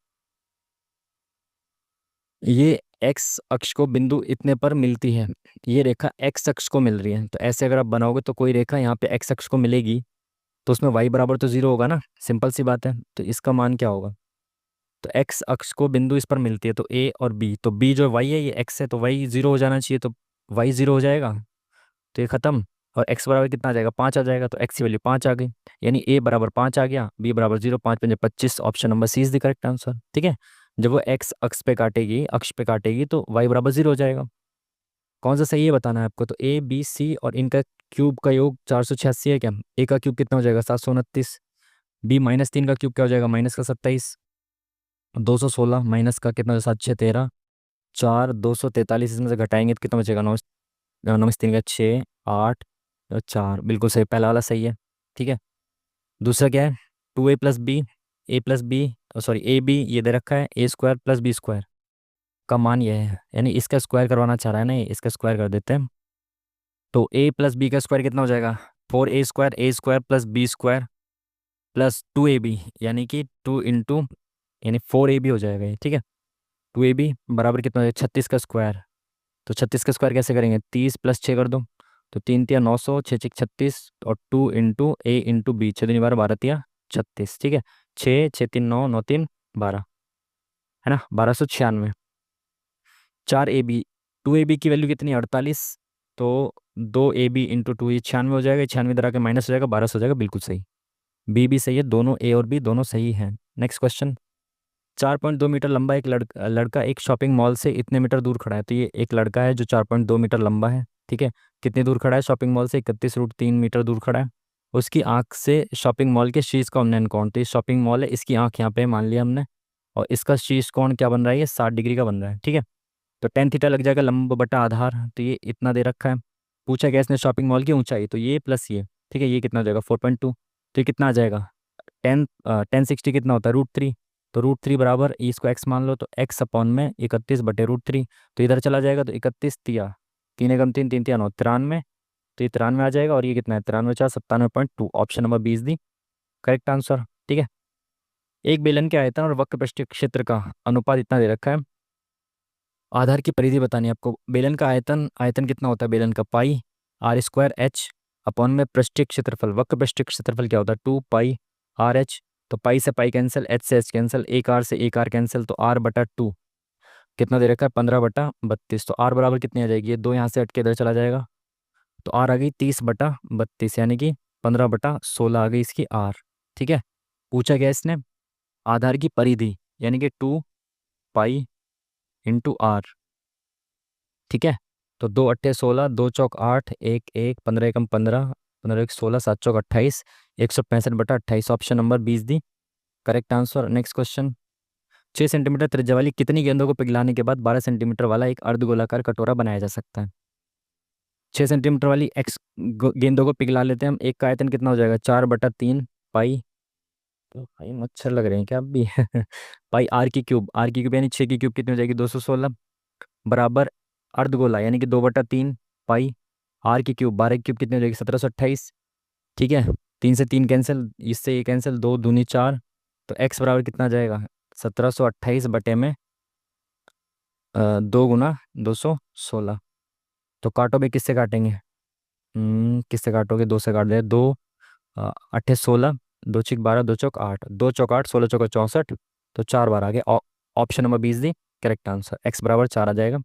ये एक्स अक्ष को बिंदु इतने पर मिलती है, ये रेखा एक्स अक्ष को मिल रही है, तो ऐसे अगर आप बनाओगे तो कोई रेखा यहाँ पे एक्स अक्ष को मिलेगी, तो उसमें वाई बराबर तो 0 होगा ना, सिंपल सी बात है। तो इसका मान क्या होगा, तो एक्स अक्ष को बिंदु इस पर मिलती है, तो ए और बी, तो बी जो वाई है ये एक्स है, तो वाई 0 हो जाना चाहिए, तो वाई 0 हो जाएगा, तो ये खत्म। और एक्स बराबर कितना आ जाएगा, 5 आ जाएगा, तो एक्स की वैल्यू 5 आ गई। यानी ए बराबर 5 आ गया, बी बराबर 0, 5 5 25। Option number C is the correct answer. ठीक है। जब वो एक्स अक्ष पे काटेगी तो वाई बराबर 0 हो जाएगा। कौन सा सही है बताना है आपको, तो ए बी सी और इनका क्यूब का योग 486 है क्या। ए का क्यूब कितना हो जाएगा, 729। बी -3 का क्यूब क्या हो जाएगा, -27। 216 माइनस का कितना, 7 6 13, 4 243, इसमें से घटाएंगे तो कितना बचेगा, 9 9 में से 3 का 6 8 और 4, बिल्कुल सही, पहला वाला सही है। ठीक है। दूसरा क्या है, 2a+b, a+b, sorry A B ये दे रखा है, a² + b² का मान ये है, यानी इसका स्क्वायर करवाना चाह रहा है ना ये, इसका स्क्वायर कर देते हैं। तो a+b का स्क्वायर कितना हो जाएगा, 4a² +2ab, यानी कि 2 इंटू यानी 4ab हो जाएगा ये। ठीक है। 2ab बराबर कितना हो जाएगा, 36 का स्क्वायर। तो 36 का स्क्वायर कैसे करेंगे, 30 + 6 कर दो, तो 3 तिया 900, 6 6 36, और 2 इंटू ए इंटू बी, 6 दूनी 12, 12 तिया 36। ठीक है। 6 6 3 9 9 3 12, है ना, 1296। 4ab, 2ab की वैल्यू कितनी है, 48। तो 2ab इंटू 2 ये 96 हो जाएगा, 96 इधर आके माइनस हो जाएगा, 12 हो जाएगा, बिल्कुल सही। बी भी सही है, दोनों ए और बी दोनों सही हैं। Next question. 4.2 मीटर लंबा एक लड़का एक शॉपिंग मॉल से इतने मीटर दूर खड़ा है, तो ये एक लड़का है जो 4.2 मीटर लंबा है। ठीक है। कितनी दूर खड़ा है शॉपिंग मॉल से, 31√3 मीटर दूर खड़ा है। उसकी आंख से शॉपिंग मॉल के शीर्ष का उन्नयन कोण, तो ये शॉपिंग मॉल है, इसकी आंख यहाँ पे मान लिया हमने, और इसका शीर्ष कोण क्या बन रहा है, ये 60 डिग्री का बन रहा है। ठीक है। तो tan थीटा लग जाएगा लंब बटा आधार, तो ये इतना दे रखा है। पूछा गया इसने शॉपिंग मॉल की ऊंचाई, तो ये प्लस ये। ठीक है। ये कितना हो जाएगा, 4.2, तो ये कितना आ जाएगा, 10 60 कितना होता है, √3। तो √3 बराबर इसको x मान लो, तो x/31/√3। तो इधर चला जाएगा, तो 31 तिया 3 एकम 3 3 तिया 9, 93। तो ये 93 आ जाएगा, और ये कितना है, 93 × 4 97.2। Option number B is the correct answer. ठीक है। एक बेलन के आयतन और वक्र पृष्ठीय क्षेत्र का अनुपात इतना दे रखा है। आधार की परिधि बतानी है आपको। बेलन का आयतन, आयतन कितना होता है बेलन का, πr² h में पृष्ठीय क्षेत्रफल, वक्र पृष्ठीय क्षेत्रफल क्या होता है, 2πr/h। तो पाई से पाई कैंसिल, एच से एच कैंसिल, एक आर से एक आर कैंसिल, तो r/2 कितना दे रखा है, 15/32। तो r बराबर कितनी आ जाएगी, ये 2 यहाँ से हट के इधर चला जाएगा, तो r आ गई 30/32, यानी कि 15/16 आ गई इसकी r। ठीक है। पूछा गया इसने आधार की परिधि, यानी कि 2π/r। ठीक है। तो 2 × 8 = 16, 2 × 4 = 8, 1 1 15 एकम 15, 15 1 16, 7 × 4 = 28, 165/28। ऑप्शन नंबर 20 दी correct answer. Next question. 6 centimetre त्रिज्या वाली कितनी गेंदों को पिघलाने के बाद 12 सेंटीमीटर वाला एक अर्धगोलाकार कटोरा बनाया जा सकता है। 6 सेंटीमीटर वाली एक्स गेंदों को पिघला लेते हैं हम। एक का आयतन कितना हो जाएगा, 4/3 पाई, तो भाई मच्छर लग रहे हैं क्या अब भी पाई आर की क्यूब, यानी 6 की क्यूब कितनी हो जाएगी, 216। बराबर अर्धगोला यानी कि 2/3 पाई आर की क्यूब, 12 की क्यूब कितनी हो जाएगी 1728। ठीक है, 3 से 3 कैंसिल, इससे ये कैंसिल, 2 दूनी 4। तो एक्स बराबर कितना आ जाएगा 1728 बटे में 2 गुना 216। तो काटो भाई, किससे काटेंगे? किससे काटोगे? 2 से काट दे, 2 8 16, 2 6 12, 2 चौक 8, 2 चौक 8, 16 चौका 64। तो 4 बार आ गया। ऑप्शन नंबर 20 दी करेक्ट आंसर, एक्स बराबर 4 आ जाएगा।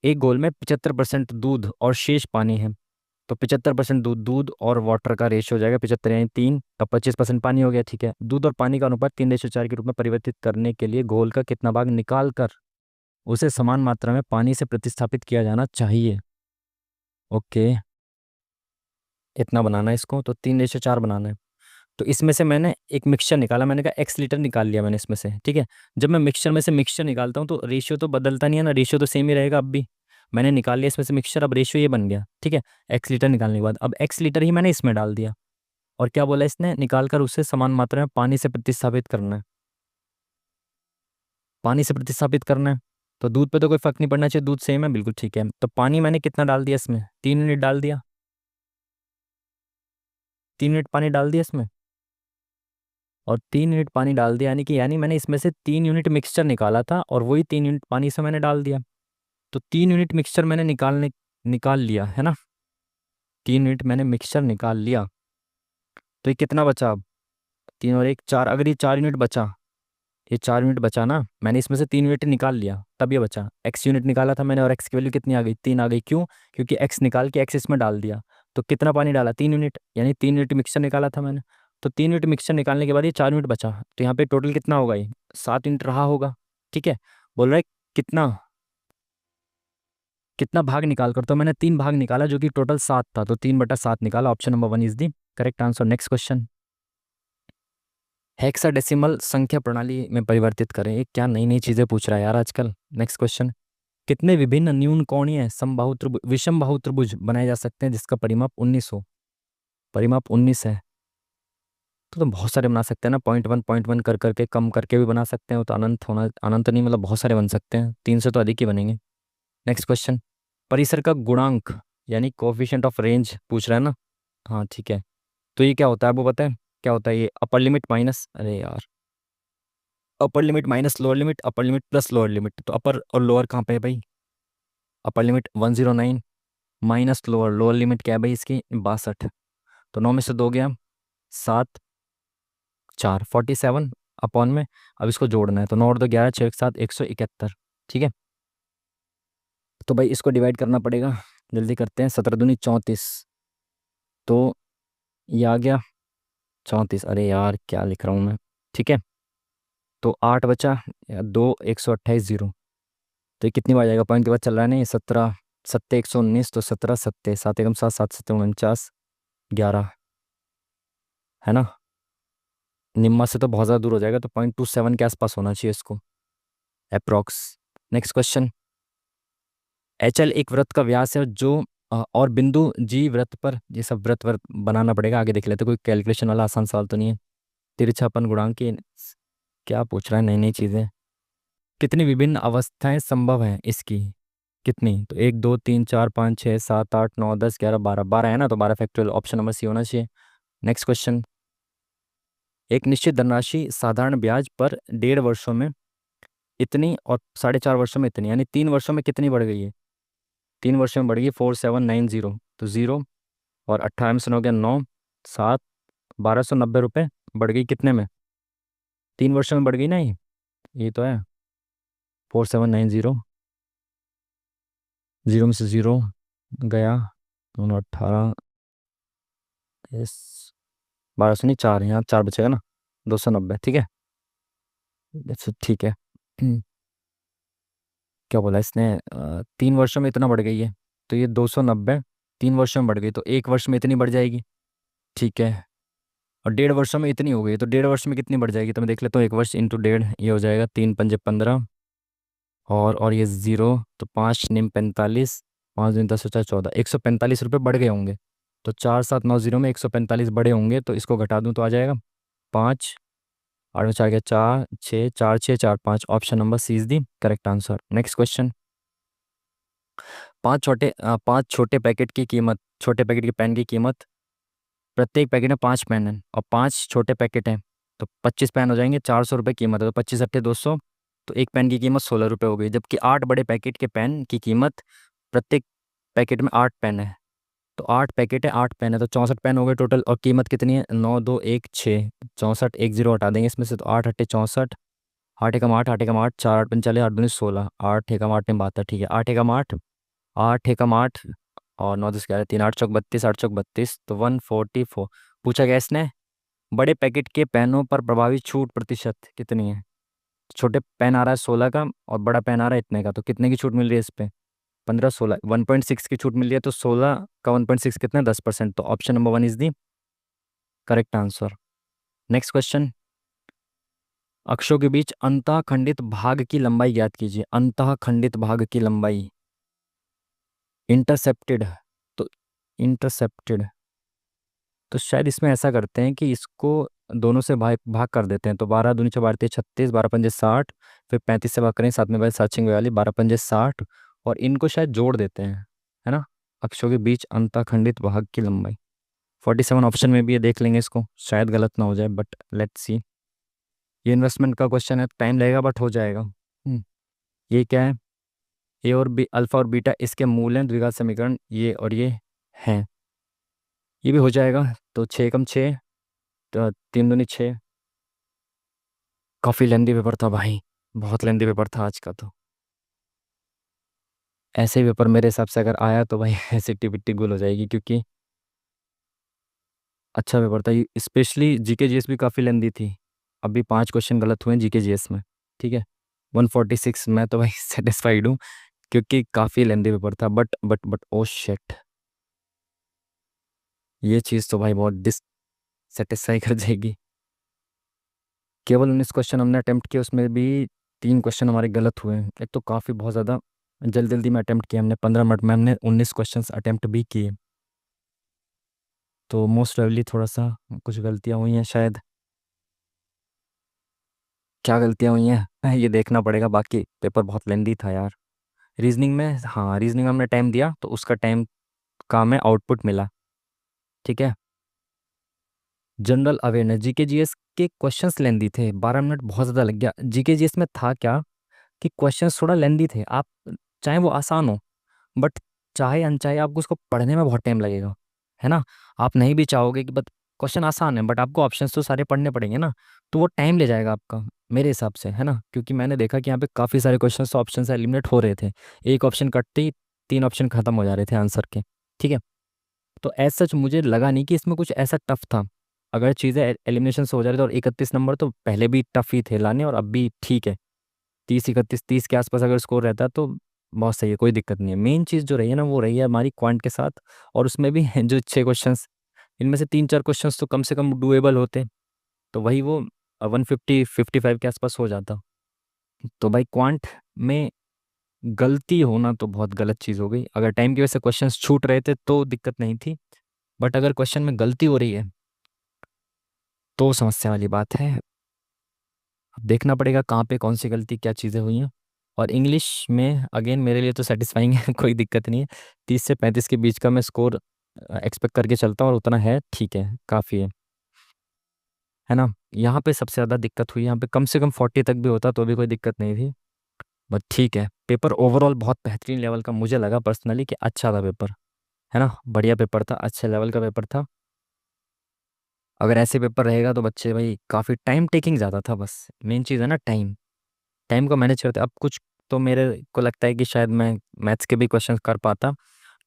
एक गोल में 75% दूध और शेष पानी है, तो 75% दूध, दूध और वाटर का रेशियो हो जाएगा 75 यानी 3, तब 25% पानी हो गया। ठीक है, दूध और पानी का अनुपात 3:4 के रूप में परिवर्तित करने के लिए घोल का कितना भाग निकाल कर उसे समान मात्रा में पानी से प्रतिस्थापित किया जाना चाहिए? ओके, इतना बनाना है इसको, तो 3:4 बनाना है। तो इसमें से मैंने एक मिक्सचर निकाला, मैंने कहा एक्स लीटर निकाल लिया मैंने इसमें से। ठीक है, जब मैं मिक्सचर में से मिक्सचर निकालता हूँ तो रेशियो तो बदलता नहीं है ना, रेशियो तो सेम ही रहेगा अब भी। मैंने निकाल लिया इसमें से मिक्सचर, अब रेशियो ये बन गया। ठीक है, एक्स लीटर निकालने के बाद अब एक्स लीटर ही मैंने इसमें डाल दिया, और क्या बोला इसने, निकाल कर उसे समान मात्रा में पानी से प्रतिस्थापित करना है। पानी से प्रतिस्थापित करना है, तो दूध पे तो कोई फर्क नहीं पड़ना चाहिए, दूध सेम है बिल्कुल। ठीक है, तो पानी मैंने कितना डाल दिया इसमें, 3 यूनिट डाल दिया, 3 यूनिट पानी डाल दिया इसमें। और 3 यूनिट पानी डाल दिया यानी मैंने इसमें से 3 यूनिट मिक्सचर निकाला था, और वही 3 यूनिट पानी से मैंने डाल दिया। तो 3 यूनिट मिक्सचर मैंने निकाल लिया है ना, 3 यूनिट मैंने मिक्सचर निकाल लिया। तो ये कितना बचा अब, 3 और 1 4, अगर ये 4 यूनिट बचा, ये 4 यूनिट बचा ना, मैंने इसमें से 3 यूनिट निकाल लिया, तब ये बचा। एक्स यूनिट निकाला था मैंने, और एक्स की वैल्यू कितनी आ गई, 3 आ गई। क्यों? क्योंकि एक्स निकाल के एक्स इसमें डाल दिया। तो कितना पानी डाला, 3 यूनिट, यानी 3 यूनिट मिक्सचर निकाला था मैंने। तो 3 यूनिट मिक्सचर निकालने के बाद ये 4 यूनिट बचा, तो यहाँ पे टोटल कितना होगा, ये 7 यूनिट रहा होगा। ठीक है, बोल रहा है कितना, कितना भाग निकाल कर, तो मैंने 3 भाग निकाला जो कि टोटल 7 था, तो 3/7 निकाला। Option number 1 is the correct answer. Next question, hexadecimal संख्या प्रणाली में परिवर्तित करें। ये क्या नई नई चीज़ें पूछ रहा है यार आजकल। नेक्स्ट क्वेश्चन, कितने विभिन्न न्यून कोणीय समबाहु त्रिभुज विषम बाहु त्रिभुज बनाए जा सकते हैं जिसका परिमाप 19 हो? परिमाप 19 है, तो बहुत सारे बना सकते हैं ना, 0.1 कर करके कम करके भी बना सकते हैं, वो तो अनंत होना, अनंत नहीं मतलब बहुत सारे बन सकते हैं, 3 से तो अधिक ही बनेंगे। नेक्स्ट क्वेश्चन, परिसर का गुणांक यानी कोफिशिएंट ऑफ रेंज पूछ रहा है ना। हाँ ठीक है, तो ये क्या होता है वो पता है, क्या होता है ये, अपर लिमिट माइनस, अरे यार, upper limit minus lower limit, upper limit plus lower limit, तो अपर और लोअर कहाँ पे है भाई, upper limit 109 minus lower, lower limit क्या है भाई इसकी 62। तो 9 में से 2 गया, 7 4 47 अपॉन में, अब इसको जोड़ना है, तो 9 और 2 11, 6 एक 7 171। ठीक है, तो भाई इसको डिवाइड करना पड़ेगा, जल्दी करते हैं, 17 दूनी 34, तो ये आ गया 34, अरे यार क्या लिख रहा हूँ मैं। ठीक है, तो 8 बचा, 2 128 जीरो, तो ये कितनी बार जाएगा, पॉइंट के बाद चल रहा है ना ये, 17 सत्ते 119, तो 17 सत्ते 7 एकम 7 7 सत्ते 49 11, है ना, निम्मा से तो बहुत ज़्यादा दूर हो जाएगा, तो 0.27 के आसपास होना चाहिए इसको approx. Next question, H L एक वृत्त का व्यास है जो और बिंदु जी वृत्त पर, ये सब वृत्त वृत्त बनाना पड़ेगा, आगे देख लेते, कोई कैलकुलेशन वाला आसान सवाल तो नहीं है। तिरछापन गुणांक की क्या पूछ रहा है, नई नई चीज़ें। कितनी विभिन्न अवस्थाएं संभव हैं इसकी, कितनी, तो 1 2 3 4 5 6 7 8 9 10 11 12, 12 है ना, तो 12 फैक्टोरियल, ऑप्शन नंबर सी होना चाहिए। नेक्स्ट क्वेश्चन, एक निश्चित धनराशि साधारण ब्याज पर 1.5 वर्षों में इतनी और 4.5 वर्षों में इतनी, यानी 3 वर्षों में कितनी बढ़ गई है, 3 वर्षों में बढ़ गई 4790, तो 0, और 18 में से 9 हो गया 9, 7, 1290 रुपये बढ़ गई कितने में, 3 वर्षों में बढ़ गई ना ये तो है 4790, 0 में से 0 गया, दोनों 18, इस 1200 नहीं 4, यहाँ 4 बचेगा ना, 290। ठीक है, ठीक है। क्या बोला इसने, 3 वर्षों में इतना बढ़ गई है, तो ये 290 3 वर्षों में बढ़ गई, तो 1 वर्ष में इतनी बढ़ जाएगी। ठीक है, और 1.5 वर्षों में इतनी हो गई, तो 1.5 वर्ष में कितनी बढ़ जाएगी, तो मैं देख लेता हूँ, 1 वर्ष इंटू 1.5, ये हो जाएगा 3 पंजे 15, और ये 0, तो 5 निम 45, 5 दूनी 10 और 4 14, 145 रुपये बढ़ गए होंगे, तो 4790 में 145 बढ़े होंगे, तो इसको घटा दूँ तो आ जाएगा 5, 8 में 4 गया 4 6 4 6 4 5, option number C is the correct answer. Next question, पांच छोटे पैकेट की कीमत, छोटे पैकेट के पेन की कीमत, प्रत्येक पैकेट में 5 पेन हैं और 5 छोटे पैकेट हैं, तो 25 पेन हो जाएंगे, 400 रुपये कीमत है, तो 25 × 8 = 200, तो एक पेन की कीमत 16 रुपये हो गई। जबकि 8 बड़े पैकेट के पेन की कीमत, प्रत्येक पैकेट में 8 पेन है, तो 8 पैकेट है, 8 पेन है, तो 64 पेन हो गए टोटल। और कीमत कितनी है? 9, 2, 1, 6, 64, एक जीरो हटा देंगे इसमें से, तो 8 × 8 = 64, 8 × 8, 8 × 8, 4 × 8 = 45, 8 × 2 = 16, 8 × 8 = 72, ठीक है, 8 × 8, 8 × 8 और 9, 10, 11, 3, 8 × 4 = 32, 8 × 4 = 32, तो 144। पूछा गया इसने बड़े पैकेट के पेनों पर प्रभावी छूट प्रतिशत कितनी है। छोटे पेन आ रहा है 16 का और बड़ा पेन आ रहा है इतने का, तो कितने की छूट मिल रही है इस पे? 15, 16, 1.6 की छूट मिल रही है, तो 16 का 1.6 कितना? 10%, तो option number 1 is the correct answer. Next question, अक्षों के बीच अंतः खंडित भाग की लंबाई ज्ञात कीजिए। अंतः खंडित भाग की लंबाई, इंटरसेप्टेड, तो इंटरसेप्टेड, तो शायद इसमें ऐसा करते हैं कि इसको दोनों से भाग भाग कर देते हैं, तो 12 दूनी 4 = 36, 12 × 5 = 60, फिर 35 से भाग करें, 7 में 7 × 5 = 12 × 5 = 60, और इनको शायद जोड़ देते हैं, है ना। अक्षों के बीच अंतःखंडित भाग की लंबाई 47 ऑप्शन में भी है, देख लेंगे इसको, शायद गलत ना हो जाए, बट लेट्स सी। ये इन्वेस्टमेंट का क्वेश्चन है, टाइम लगेगा बट हो जाएगा। ये क्या है? ए और बी, अल्फा और बीटा इसके मूल हैं, द्विघात समीकरण ये और ये हैं, ये भी हो जाएगा। तो 6 × 6, तो 3 दूनी 6। काफ़ी लेंदी पेपर था भाई, बहुत लेंदी पेपर था आज का तो। ऐसे पेपर मेरे हिसाब से अगर आया तो भाई ऐसी टिपिट्टी गुल हो जाएगी, क्योंकि अच्छा पेपर था। स्पेशली जीके जीएस भी काफ़ी लेंदी थी, अभी 5 क्वेश्चन गलत हुए हैं जीके जीएस में, ठीक है। 146 मैं तो भाई सेटिस्फाइड हूँ, क्योंकि काफ़ी लेंदी पेपर था, बट ओ शेट, ये चीज़ तो भाई बहुत डिससेटिस्फाई कर जाएगी। केवल 19 क्वेश्चन हमने अटेम्प्ट किए, उसमें भी 3 क्वेश्चन हमारे गलत हुए हैं। एक तो काफ़ी बहुत ज़्यादा जल्दी जल्दी में अटेम्प्ट किया हमने, 15 मिनट में हमने 19 क्वेश्चन अटेम्प्ट भी किए, तो मोस्ट प्रोबेबली थोड़ा सा कुछ गलतियाँ हुई हैं शायद। क्या गलतियाँ हुई हैं ये देखना पड़ेगा, बाकी पेपर बहुत लेंदी था यार। रीजनिंग में, हाँ रीजनिंग में हमने टाइम दिया तो उसका टाइम का हमें आउटपुट मिला, ठीक है। जनरल अवेयरनेस जीके जीएस के क्वेश्चंस लेंदी थे, 12 मिनट बहुत ज़्यादा लग गया। जीके जीएस में था क्या कि क्वेश्चंस थोड़ा लेंदी थे, आप चाहे वो आसान हो, बट चाहे अनचाहे आपको उसको पढ़ने में बहुत टाइम लगेगा, है ना। आप नहीं भी चाहोगे कि बट क्वेश्चन आसान है, बट आपको ऑप्शंस तो सारे पढ़ने पड़ेंगे ना, तो वो टाइम ले जाएगा आपका, मेरे हिसाब से, है ना। क्योंकि मैंने देखा कि यहाँ पे काफ़ी सारे क्वेश्चन ऑप्शन से एलिमिनेट हो रहे थे, एक ऑप्शन कटते ही 3 ऑप्शन खत्म हो जा रहे थे आंसर के, ठीक है। तो एज सच मुझे लगा नहीं कि इसमें कुछ ऐसा टफ था। अगर चीज़ें एलिमिनेशन से हो जा रही थी, और 31 नंबर तो पहले भी टफ ही थे लाने, और अब भी ठीक है, 30, 31, 30 के आसपास अगर स्कोर रहता तो बहुत सही है, कोई दिक्कत नहीं है। मेन चीज़ जो रही है ना, वो रही है हमारी क्वांट के साथ, और उसमें भी जो 6 क्वेश्चंस, इनमें से 3, 4 क्वेश्चंस तो कम से कम डुएबल होते, तो वही वो 150, 55 के आसपास हो जाता। तो भाई क्वांट में गलती होना तो बहुत गलत चीज़ हो गई। अगर टाइम की वजह से क्वेश्चंस छूट रहे थे तो दिक्कत नहीं थी, बट अगर क्वेश्चन में गलती हो रही है तो समस्या वाली बात है। अब देखना पड़ेगा कहाँ पे कौन सी गलती, क्या चीज़ें हुई हैं। और इंग्लिश में अगेन मेरे लिए तो सेटिस्फाइंग है कोई दिक्कत नहीं है, 30 से 35 के बीच का मैं स्कोर एक्सपेक्ट करके चलता हूँ, और उतना है, ठीक है, काफ़ी है ना। यहाँ पे सबसे ज़्यादा दिक्कत हुई, यहाँ पे कम से कम 40 तक भी होता तो भी कोई दिक्कत नहीं थी, बट ठीक है। पेपर ओवरऑल बहुत बेहतरीन लेवल का मुझे लगा पर्सनली, कि अच्छा था पेपर, है ना, बढ़िया पेपर था, अच्छे लेवल का पेपर था। अगर ऐसे पेपर रहेगा तो बच्चे भाई काफ़ी टाइम टेकिंग ज़्यादा था, बस मेन चीज़ है ना टाइम, टाइम को मैनेज करते। अब कुछ तो मेरे को लगता है कि शायद मैं मैथ्स के भी क्वेश्चन कर पाता,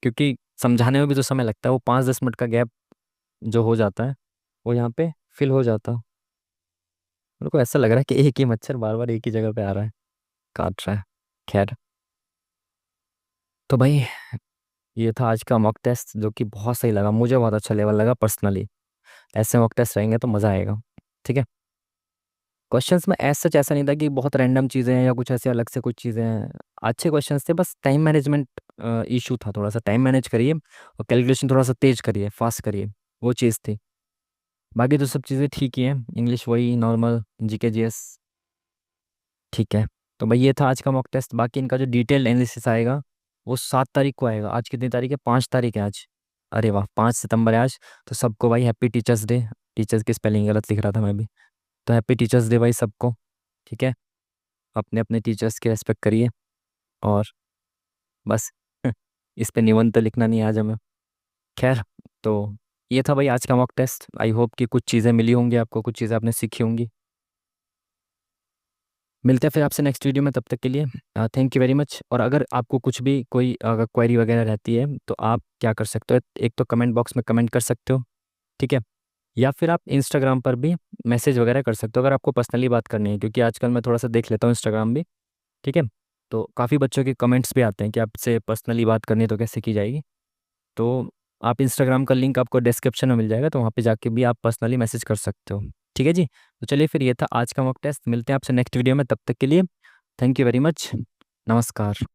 क्योंकि समझाने में भी तो समय लगता है, वो 5-10 मिनट का गैप जो हो जाता है वो यहाँ पे फिल हो जाता। मेरे को ऐसा लग रहा है कि एक ही मच्छर बार बार एक ही जगह पे आ रहा है, काट रहा है। खैर, तो भाई ये था आज का मॉक टेस्ट, जो कि बहुत सही लगा मुझे, बहुत अच्छा लेवल लगा पर्सनली। ऐसे मॉक टेस्ट रहेंगे तो मज़ा आएगा, ठीक है। क्वेश्चंस में ऐसा सच ऐसा नहीं था कि बहुत रैंडम चीज़ें हैं या कुछ ऐसे अलग से कुछ चीज़ें हैं, अच्छे क्वेश्चंस थे, बस टाइम मैनेजमेंट इशू था, थोड़ा सा टाइम मैनेज करिए और कैलकुलेशन थोड़ा सा तेज करिए, फास्ट करिए, वो चीज़ थी। बाकी तो सब चीज़ें ठीक ही हैं, इंग्लिश वही नॉर्मल, जीके जीएस ठीक है। तो भाई ये था आज का मॉक टेस्ट, बाकी इनका जो डिटेल एनालिसिस आएगा वो 7 तारीख को आएगा। आज कितनी तारीख है? 5 तारीख है आज। अरे वाह, 5 सितंबर है आज। तो सबको भाई हैप्पी टीचर्स डे। टीचर्स की स्पेलिंग गलत लिख रहा था मैं भी। तो हैप्पी टीचर्स डे भाई सबको। ठीक है, अपने अपने टीचर्स की रेस्पेक्ट करिए। और बस इस पे निबंध तो लिखना नहीं है आज हमें। खैर, तो ये था भाई आज का मॉक टेस्ट। आई होप कि कुछ चीज़ें मिली होंगी आपको, कुछ चीज़ें आपने सीखी होंगी। मिलते हैं फिर आपसे नेक्स्ट वीडियो में, तब तक के लिए थैंक यू वेरी मच। और अगर आपको कुछ भी कोई अगर क्वेरी वगैरह रहती है तो आप क्या कर सकते हो, एक तो कमेंट बॉक्स में कमेंट कर सकते हो। ठीक है, या फिर आप इंस्टाग्राम पर भी मैसेज वगैरह कर सकते हो अगर आपको पर्सनली बात करनी है, क्योंकि आजकल मैं थोड़ा सा देख लेता हूँ इंस्टाग्राम भी। ठीक है, तो काफ़ी बच्चों के कमेंट्स भी आते हैं कि आपसे पर्सनली बात करनी है तो कैसे की जाएगी। तो आप इंस्टाग्राम का लिंक आपको डिस्क्रिप्शन में मिल जाएगा, तो वहाँ पे जाके भी आप पर्सनली मैसेज कर सकते हो। ठीक है जी, तो चलिए फिर ये था आज का मॉक टेस्ट। मिलते हैं आपसे नेक्स्ट वीडियो में, तब तक के लिए थैंक यू वेरी मच। नमस्कार।